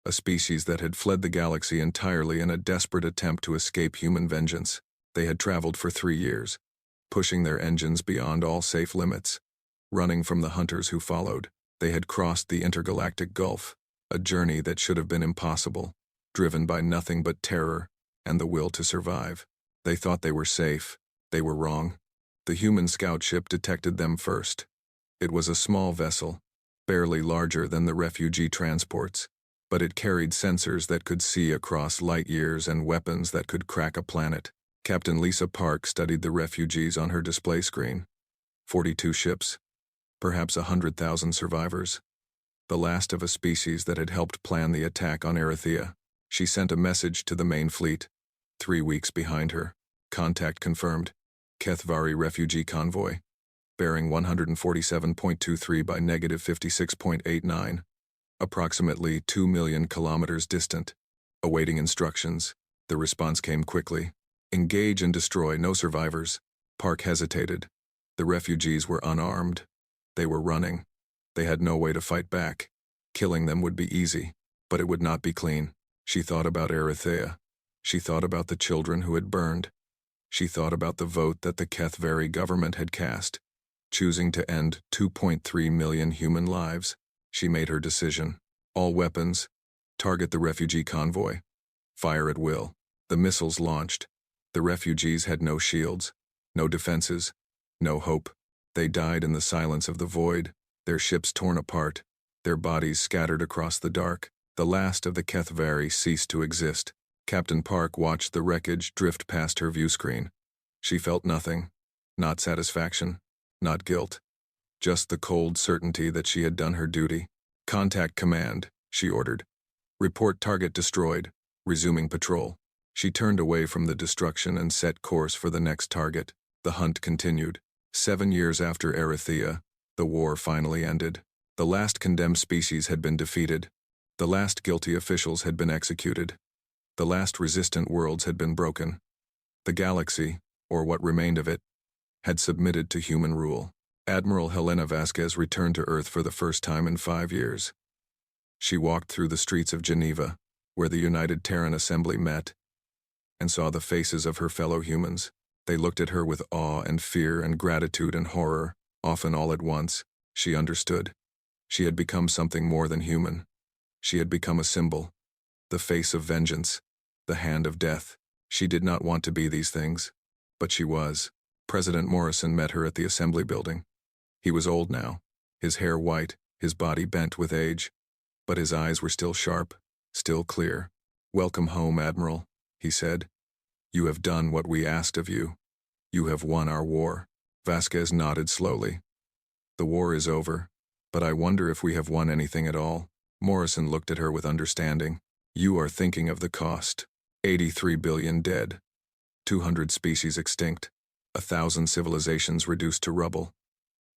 S1: a species that had fled the galaxy entirely in a desperate attempt to escape human vengeance. They had traveled for 3 years, pushing their engines beyond all safe limits, running from the hunters who followed. They had crossed the intergalactic gulf, a journey that should have been impossible, driven by nothing but terror and the will to survive. They thought they were safe. They were wrong. The human scout ship detected them first. It was a small vessel, barely larger than the refugee transports, but it carried sensors that could see across light years and weapons that could crack a planet. Captain Lisa Park studied the refugees on her display screen. 42 ships, perhaps 100,000 survivors. The last of a species that had helped plan the attack on Erythea. She sent a message to the main fleet. 3 weeks behind her. Contact confirmed. Kethvari refugee convoy, bearing 147.23 by -56.89. Approximately 2 million kilometers distant. Awaiting instructions. The response came quickly. Engage and destroy, no survivors. Park hesitated. The refugees were unarmed. They were running. They had no way to fight back. Killing them would be easy, but it would not be clean. She thought about Erythea. She thought about the children who had burned. She thought about the vote that the Kethvari government had cast, choosing to end 2.3 million human lives. She made her decision. All weapons, target the refugee convoy. Fire at will. The missiles launched. The refugees had no shields, no defenses, no hope. They died in the silence of the void, their ships torn apart, their bodies scattered across the dark. The last of the Kethvari ceased to exist. Captain Park watched the wreckage drift past her view screen. She felt nothing. Not satisfaction. Not guilt. Just the cold certainty that she had done her duty. "Contact command," she ordered. "Report target destroyed. Resuming patrol." She turned away from the destruction and set course for the next target. The hunt continued. 7 years after Erythea, the war finally ended. The last condemned species had been defeated. The last guilty officials had been executed. The last resistant worlds had been broken. The galaxy, or what remained of it, had submitted to human rule. Admiral Helena Vasquez returned to Earth for the first time in 5 years. She walked through the streets of Geneva, where the United Terran Assembly met, and saw the faces of her fellow humans. They looked at her with awe and fear and gratitude and horror, often all at once. She understood. She had become something more than human. She had become a symbol, the face of vengeance, the hand of death. She did not want to be these things, but she was. President Morrison met her at the assembly building. He was old now, his hair white, his body bent with age, but his eyes were still sharp, still clear. "Welcome home, Admiral," he said. "You have done what we asked of you. You have won our war." Vasquez nodded slowly. "The war is over, but I wonder if we have won anything at all." Morrison looked at her with understanding. "You are thinking of the cost. 83 billion dead. 200 species extinct. 1,000 civilizations reduced to rubble.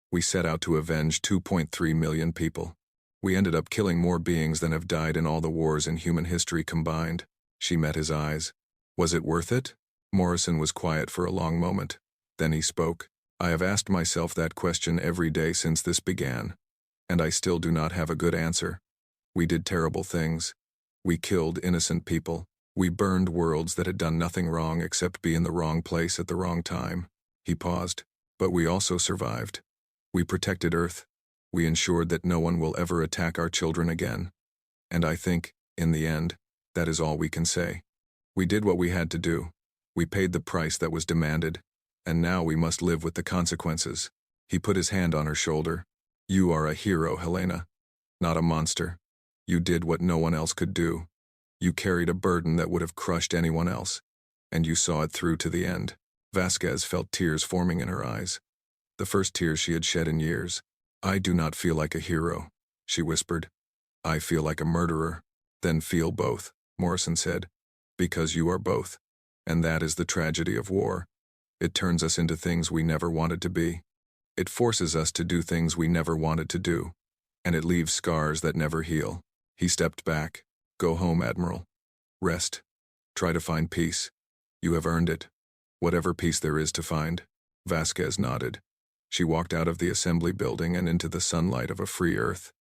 S1: We set out to avenge 2.3 million people. We ended up killing more beings than have died in all the wars in human history combined." She met his eyes. "Was it worth it?" Morrison was quiet for a long moment. Then he spoke. "I have asked myself that question every day since this began, and I still do not have a good answer. We did terrible things. We killed innocent people. We burned worlds that had done nothing wrong except be in the wrong place at the wrong time." He paused. "But we also survived. We protected Earth. We ensured that no one will ever attack our children again. And I think, in the end, that is all we can say. We did what we had to do. We paid the price that was demanded, and now we must live with the consequences." He put his hand on her shoulder. "You are a hero, Helena. Not a monster. You did what no one else could do. You carried a burden that would have crushed anyone else, and you saw it through to the end." Vasquez felt tears forming in her eyes. The first tears she had shed in years. "I do not feel like a hero," she whispered. "I feel like a murderer." "Then feel both," Morrison said. "Because you are both. And that is the tragedy of war. It turns us into things we never wanted to be. It forces us to do things we never wanted to do. And it leaves scars that never heal." He stepped back. "Go home, Admiral. Rest. Try to find peace. You have earned it. Whatever peace there is to find." Vasquez nodded. She walked out of the assembly building and into the sunlight of a free Earth.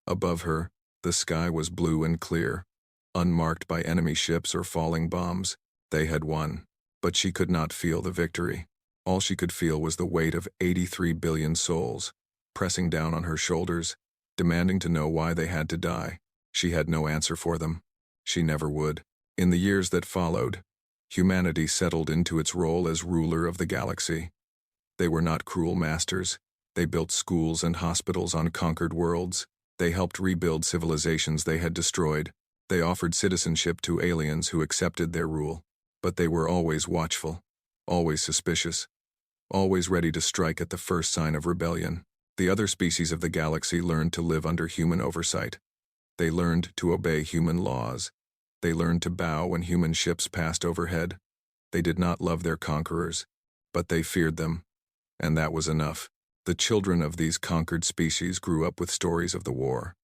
S1: Above her, the sky was blue and clear, unmarked by enemy ships or falling bombs. They had won. But she could not feel the victory. All she could feel was the weight of 83 billion souls, pressing down on her shoulders, demanding to know why they had to die. She had no answer for them. She never would. In the years that followed, humanity settled into its role as ruler of the galaxy. They were not cruel masters. They built schools and hospitals on conquered worlds. They helped rebuild civilizations they had destroyed. They offered citizenship to aliens who accepted their rule. But they were always watchful, always suspicious, always ready to strike at the first sign of rebellion. The other species of the galaxy learned to live under human oversight. They learned to obey human laws. They learned to bow when human ships passed overhead. They did not love their conquerors, but they feared them. And that was enough. The children of these conquered species grew up with stories of the war.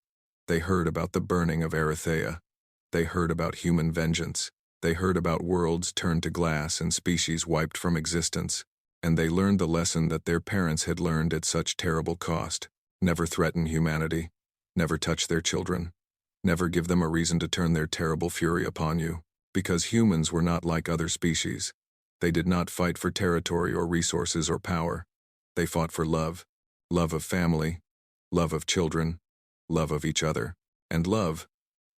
S1: They heard about the burning of Erythea. They heard about human vengeance. They heard about worlds turned to glass and species wiped from existence. And they learned the lesson that their parents had learned at such terrible cost. Never threaten humanity. Never touch their children. Never give them a reason to turn their terrible fury upon you. Because humans were not like other species. They did not fight for territory or resources or power. They fought for love. Love of family. Love of children. Love of each other. And love,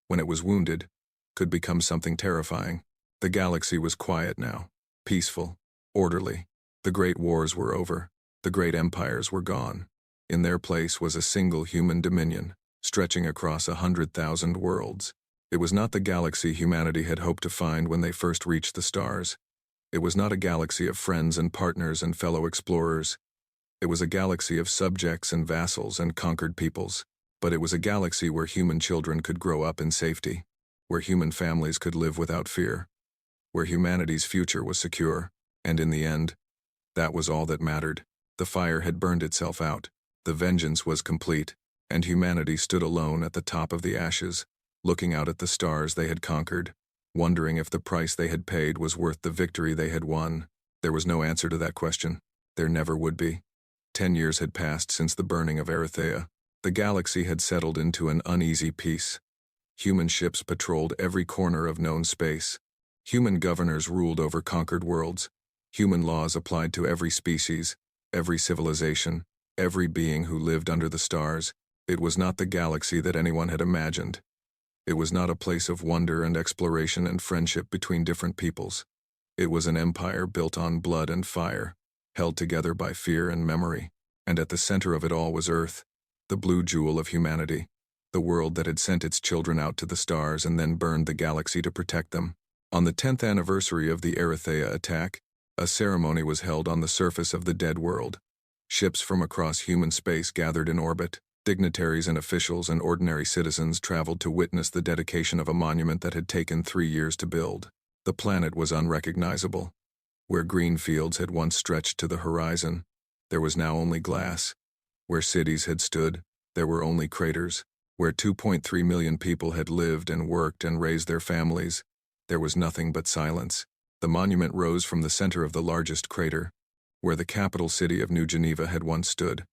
S1: when it was wounded, could become something terrifying. The galaxy was quiet now. Peaceful. Orderly. The great wars were over. The great empires were gone. In their place was a single human dominion, stretching across 100,000 worlds. It was not the galaxy humanity had hoped to find when they first reached the stars. It was not a galaxy of friends and partners and fellow explorers. It was a galaxy of subjects and vassals and conquered peoples. But it was a galaxy where human children could grow up in safety, where human families could live without fear, where humanity's future was secure, and in the end, that was all that mattered. The fire had burned itself out, the vengeance was complete, and humanity stood alone at the top of the ashes, looking out at the stars they had conquered, wondering if the price they had paid was worth the victory they had won. There was no answer to that question. There never would be. 10 years had passed since the burning of Erythea. The galaxy had settled into an uneasy peace. Human ships patrolled every corner of known space. Human governors ruled over conquered worlds. Human laws applied to every species, every civilization, every being who lived under the stars. It was not the galaxy that anyone had imagined. It was not a place of wonder and exploration and friendship between different peoples. It was an empire built on blood and fire, held together by fear and memory, and at the center of it all was Earth, the blue jewel of humanity, the world that had sent its children out to the stars and then burned the galaxy to protect them. On the 10th anniversary of the Erythea attack, a ceremony was held on the surface of the dead world. Ships from across human space gathered in orbit. Dignitaries and officials and ordinary citizens traveled to witness the dedication of a monument that had taken 3 years to build. The planet was unrecognizable. Where green fields had once stretched to the horizon, there was now only glass. Where cities had stood, there were only craters. Where 2.3 million people had lived and worked and raised their families, there was nothing but silence. The monument rose from the center of the largest crater, where the capital city of New Geneva had once stood.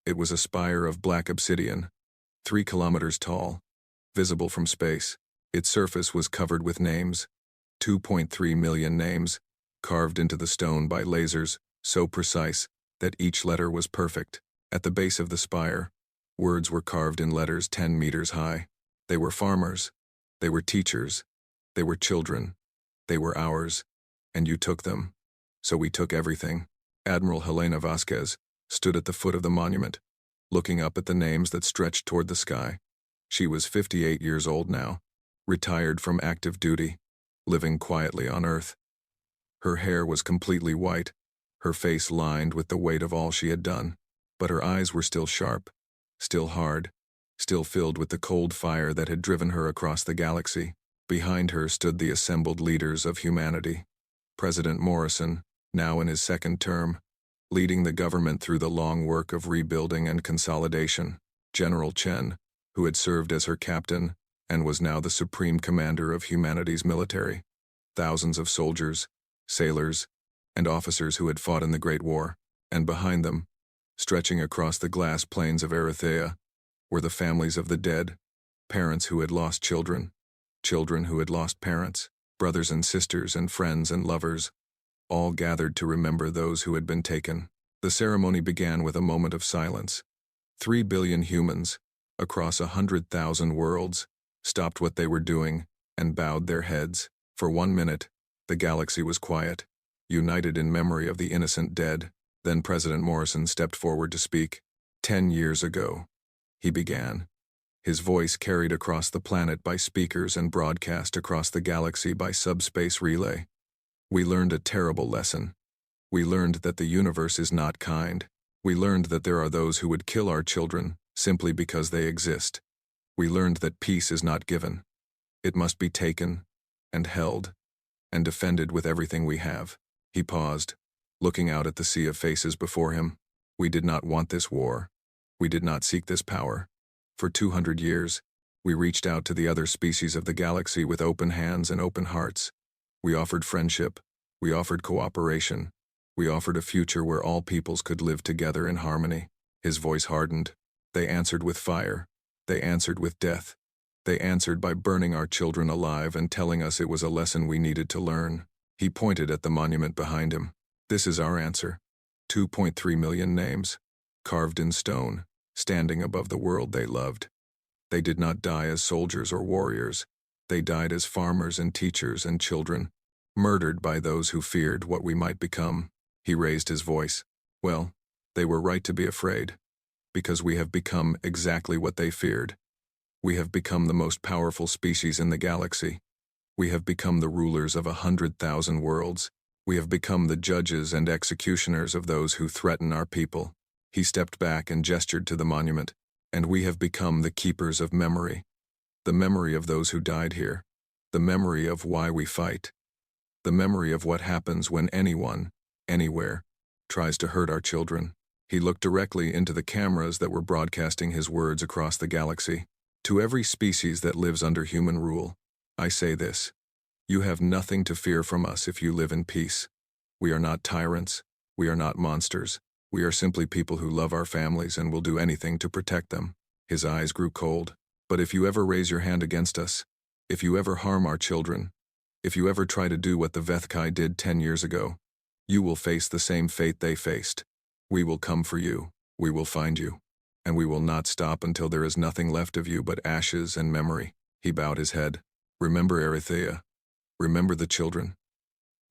S1: It was a spire of black obsidian, 3 kilometers tall, visible from space. Its surface was covered with names, 2.3 million names, carved into the stone by lasers, so precise that each letter was perfect. At the base of the spire, words were carved in letters 10 meters high. They were farmers, they were teachers, they were children, they were ours, and you took them. So we took everything. Admiral Helena Vasquez stood at the foot of the monument, looking up at the names that stretched toward the sky. She was 58 years old now, retired from active duty, living quietly on Earth. Her hair was completely white, her face lined with the weight of all she had done, but her eyes were still sharp, still hard, still filled with the cold fire that had driven her across the galaxy. Behind her stood the assembled leaders of humanity. President Morrison, now in his second term, leading the government through the long work of rebuilding and consolidation. General Chen, who had served as her captain and was now the supreme commander of humanity's military. Thousands of soldiers, sailors, and officers who had fought in the Great War, and behind them, stretching across the glass plains of Erythea, were the families of the dead, parents who had lost children, children who had lost parents, brothers and sisters and friends and lovers, all gathered to remember those who had been taken. The ceremony began with a moment of silence. 3 billion humans, across 100,000 worlds, stopped what they were doing and bowed their heads. For 1 minute, the galaxy was quiet, united in memory of the innocent dead. Then President Morrison stepped forward to speak. 10 years ago, he began. His voice carried across the planet by speakers and broadcast across the galaxy by subspace relay. We learned a terrible lesson. We learned that the universe is not kind. We learned that there are those who would kill our children simply because they exist. We learned that peace is not given. It must be taken and held and defended with everything we have. He paused, looking out at the sea of faces before him. We did not want this war. We did not seek this power. For 200 years, we reached out to the other species of the galaxy with open hands and open hearts. We offered friendship. We offered cooperation. We offered a future where all peoples could live together in harmony. His voice hardened. They answered with fire. They answered with death. They answered by burning our children alive and telling us it was a lesson we needed to learn. He pointed at the monument behind him. This is our answer. 2.3 million names, carved in stone, standing above the world they loved. They did not die as soldiers or warriors. They died as farmers and teachers and children, murdered by those who feared what we might become. He raised his voice. Well, they were right to be afraid, because we have become exactly what they feared. We have become the most powerful species in the galaxy. We have become the rulers of 100,000 worlds. We have become the judges and executioners of those who threaten our people. He stepped back and gestured to the monument. And we have become the keepers of memory. The memory of those who died here. The memory of why we fight. The memory of what happens when anyone, anywhere, tries to hurt our children. He looked directly into the cameras that were broadcasting his words across the galaxy. To every species that lives under human rule, I say this: you have nothing to fear from us if you live in peace. We are not tyrants. We are not monsters. We are simply people who love our families and will do anything to protect them. His eyes grew cold. But if you ever raise your hand against us, if you ever harm our children, if you ever try to do what the Vethkai did 10 years ago, you will face the same fate they faced. We will come for you. We will find you. And we will not stop until there is nothing left of you but ashes and memory. He bowed his head. Remember Erythea. Remember the children.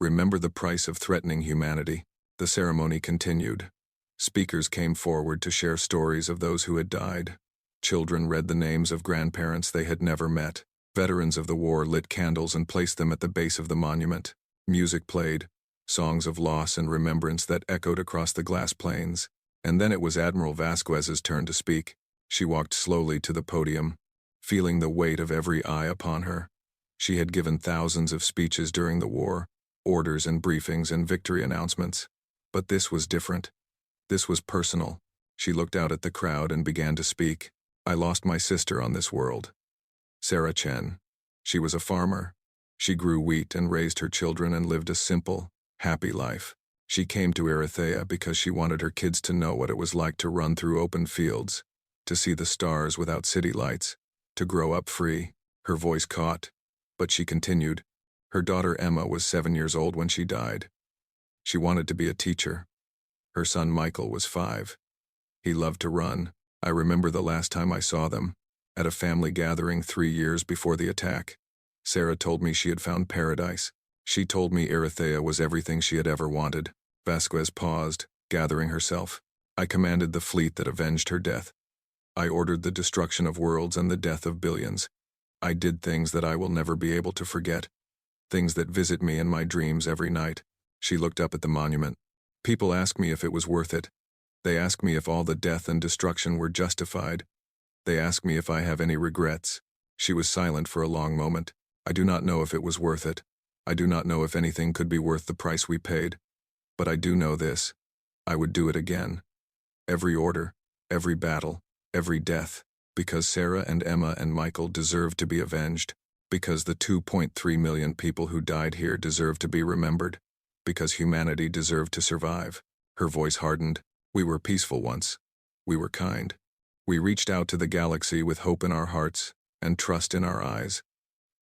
S1: Remember the price of threatening humanity. The ceremony continued. Speakers came forward to share stories of those who had died. Children read the names of grandparents they had never met. Veterans of the war lit candles and placed them at the base of the monument. Music played, songs of loss and remembrance that echoed across the glass plains. And then it was Admiral Vasquez's turn to speak. She walked slowly to the podium, feeling the weight of every eye upon her. She had given thousands of speeches during the war, orders and briefings and victory announcements. But this was different. This was personal. She looked out at the crowd and began to speak. I lost my sister on this world. Sarah Chen. She was a farmer. She grew wheat and raised her children and lived a simple, happy life. She came to Erythea because she wanted her kids to know what it was like to run through open fields, to see the stars without city lights, to grow up free. Her voice caught, but she continued. Her daughter Emma was 7 years old when she died. She wanted to be a teacher. Her son Michael was 5. He loved to run. I remember the last time I saw them, at a family gathering 3 years before the attack. Sarah told me she had found paradise. She told me Erythea was everything she had ever wanted. Vasquez paused, gathering herself. I commanded the fleet that avenged her death. I ordered the destruction of worlds and the death of billions. I did things that I will never be able to forget. Things that visit me in my dreams every night. She looked up at the monument. People ask me if it was worth it. They ask me if all the death and destruction were justified. They ask me if I have any regrets. She was silent for a long moment. I do not know if it was worth it. I do not know if anything could be worth the price we paid. But I do know this. I would do it again. Every order, every battle, every death, because Sarah and Emma and Michael deserved to be avenged, because the 2.3 million people who died here deserved to be remembered, because humanity deserved to survive. Her voice hardened. We were peaceful once. We were kind. We reached out to the galaxy with hope in our hearts and trust in our eyes.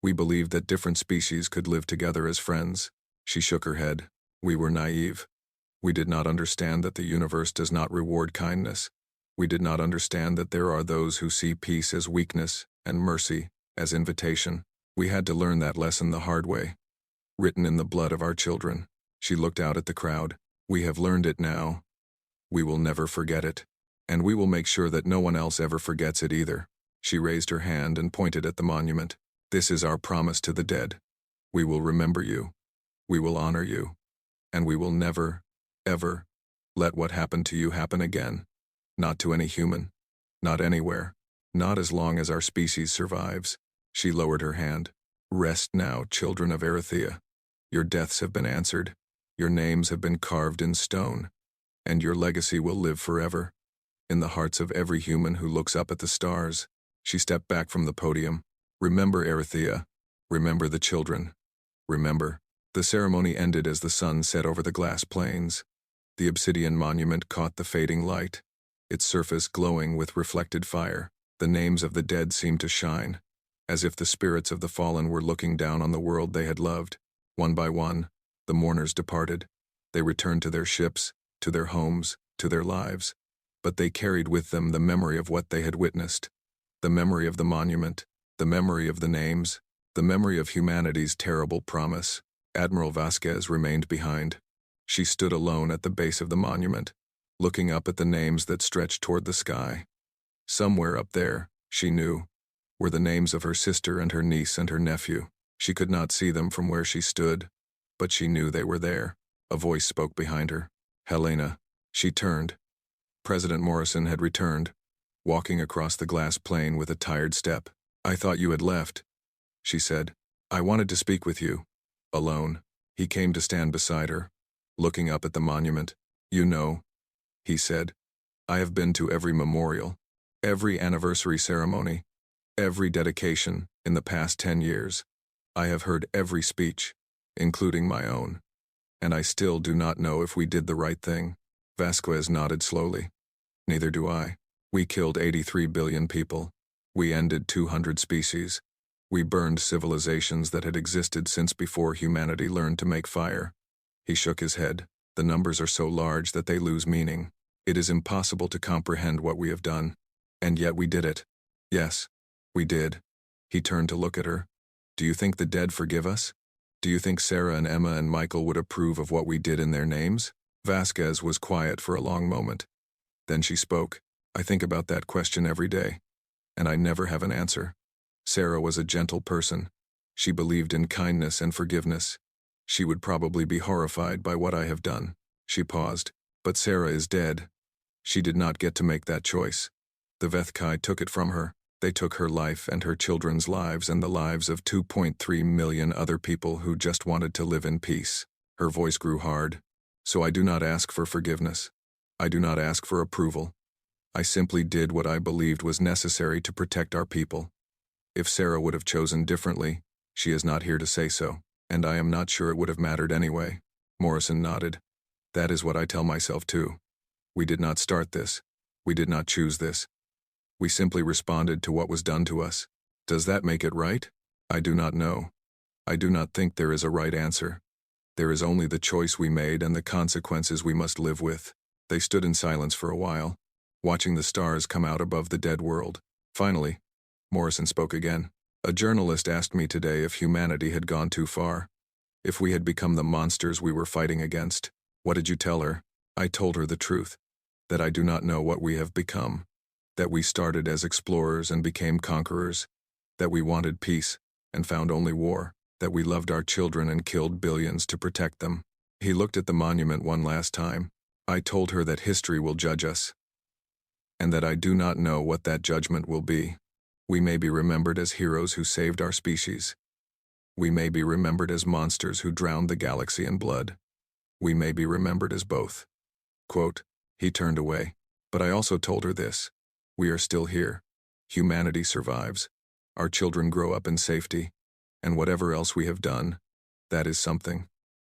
S1: We believed that different species could live together as friends. She shook her head. We were naive. We did not understand that the universe does not reward kindness. We did not understand that there are those who see peace as weakness and mercy as invitation. We had to learn that lesson the hard way. Written in the blood of our children. She looked out at the crowd. We have learned it now. We will never forget it. And we will make sure that no one else ever forgets it either. She raised her hand and pointed at the monument. This is our promise to the dead. We will remember you. We will honor you. And we will never, ever, let what happened to you happen again. Not to any human. Not anywhere. Not as long as our species survives. She lowered her hand. Rest now, children of Erythea. Your deaths have been answered. Your names have been carved in stone. And your legacy will live forever. In the hearts of every human who looks up at the stars. She stepped back from the podium. Remember Erythea. Remember the children. Remember. The ceremony ended as the sun set over the glass plains. The obsidian monument caught the fading light, its surface glowing with reflected fire. The names of the dead seemed to shine, as if the spirits of the fallen were looking down on the world they had loved. One by one, the mourners departed. They returned to their ships, to their homes, to their lives. But they carried with them the memory of what they had witnessed, the memory of the monument, the memory of the names, the memory of humanity's terrible promise. Admiral Vasquez remained behind. She stood alone at the base of the monument, looking up at the names that stretched toward the sky. Somewhere up there, she knew, were the names of her sister and her niece and her nephew. She could not see them from where she stood, but she knew they were there. A voice spoke behind her. Helena. She turned. President Morrison had returned, walking across the glass plain with a tired step. I thought you had left, she said. I wanted to speak with you. Alone. He came to stand beside her, looking up at the monument. You know, he said, I have been to every memorial, every anniversary ceremony, every dedication in the past 10 years. I have heard every speech, including my own, and I still do not know if we did the right thing. Vasquez nodded slowly. Neither do I. We killed 83 billion people. We ended 200 species. We burned civilizations that had existed since before humanity learned to make fire. He shook his head. The numbers are so large that they lose meaning. It is impossible to comprehend what we have done. And yet we did it. Yes, we did. He turned to look at her. Do you think the dead forgive us? Do you think Sarah and Emma and Michael would approve of what we did in their names? Vasquez was quiet for a long moment. Then she spoke. I think about that question every day, and I never have an answer. Sarah was a gentle person. She believed in kindness and forgiveness. She would probably be horrified by what I have done. She paused. But Sarah is dead. She did not get to make that choice. The Vethkai took it from her. They took her life and her children's lives and the lives of 2.3 million other people who just wanted to live in peace. Her voice grew hard. So I do not ask for forgiveness. I do not ask for approval. I simply did what I believed was necessary to protect our people. If Sarah would have chosen differently, she is not here to say so, and I am not sure it would have mattered anyway. Morrison nodded. That is what I tell myself too. We did not start this. We did not choose this. We simply responded to what was done to us. Does that make it right? I do not know. I do not think there is a right answer. There is only the choice we made and the consequences we must live with. They stood in silence for a while, watching the stars come out above the dead world. Finally, Morrison spoke again. A journalist asked me today if humanity had gone too far, if we had become the monsters we were fighting against. What did you tell her? I told her the truth, that I do not know what we have become, that we started as explorers and became conquerors, that we wanted peace and found only war, that we loved our children and killed billions to protect them. He looked at the monument one last time. I told her that history will judge us, and that I do not know what that judgment will be. We may be remembered as heroes who saved our species. We may be remembered as monsters who drowned the galaxy in blood. We may be remembered as both. Quote, he turned away. But I also told her this. We are still here. Humanity survives. Our children grow up in safety. And whatever else we have done, that is something.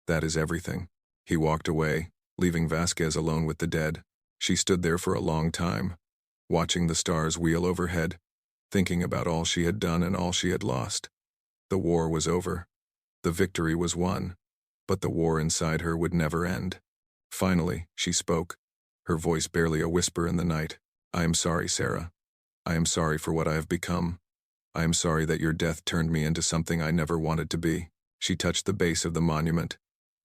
S1: That is everything. He walked away, leaving Vasquez alone with the dead. She stood there for a long time, watching the stars wheel overhead, thinking about all she had done and all she had lost. The war was over. The victory was won. But the war inside her would never end. Finally, she spoke, her voice barely a whisper in the night. I am sorry, Sarah. I am sorry for what I have become. I am sorry that your death turned me into something I never wanted to be. She touched the base of the monument,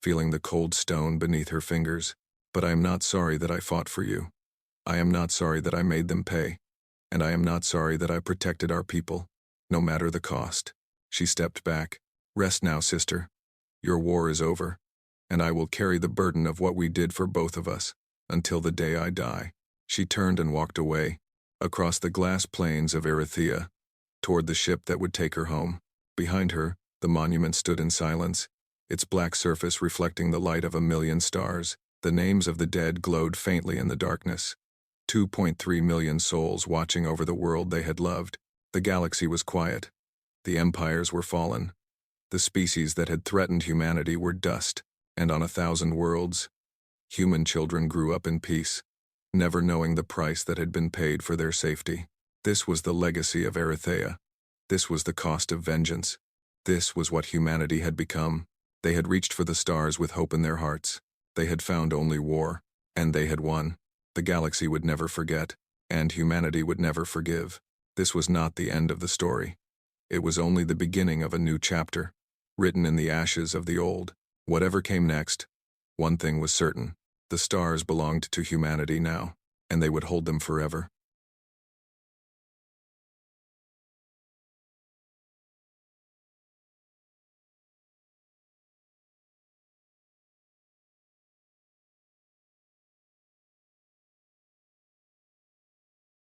S1: feeling the cold stone beneath her fingers. But I am not sorry that I fought for you. I am not sorry that I made them pay. And I am not sorry that I protected our people, no matter the cost. She stepped back. Rest now, sister. Your war is over, and I will carry the burden of what we did for both of us, until the day I die. She turned and walked away, across the glass plains of Erythea, toward the ship that would take her home. Behind her, the monument stood in silence, its black surface reflecting the light of a million stars. The names of the dead glowed faintly in the darkness. 2.3 million souls watching over the world they had loved. The galaxy was quiet. The empires were fallen. The species that had threatened humanity were dust, and on 1,000 worlds, human children grew up in peace, never knowing the price that had been paid for their safety. This was the legacy of Erythea. This was the cost of vengeance. This was what humanity had become. They had reached for the stars with hope in their hearts. They had found only war, and they had won. The galaxy would never forget, and humanity would never forgive. This was not the end of the story. It was only the beginning of a new chapter, written in the ashes of the old. Whatever came next, one thing was certain. The stars belonged to humanity now, and they would hold them forever.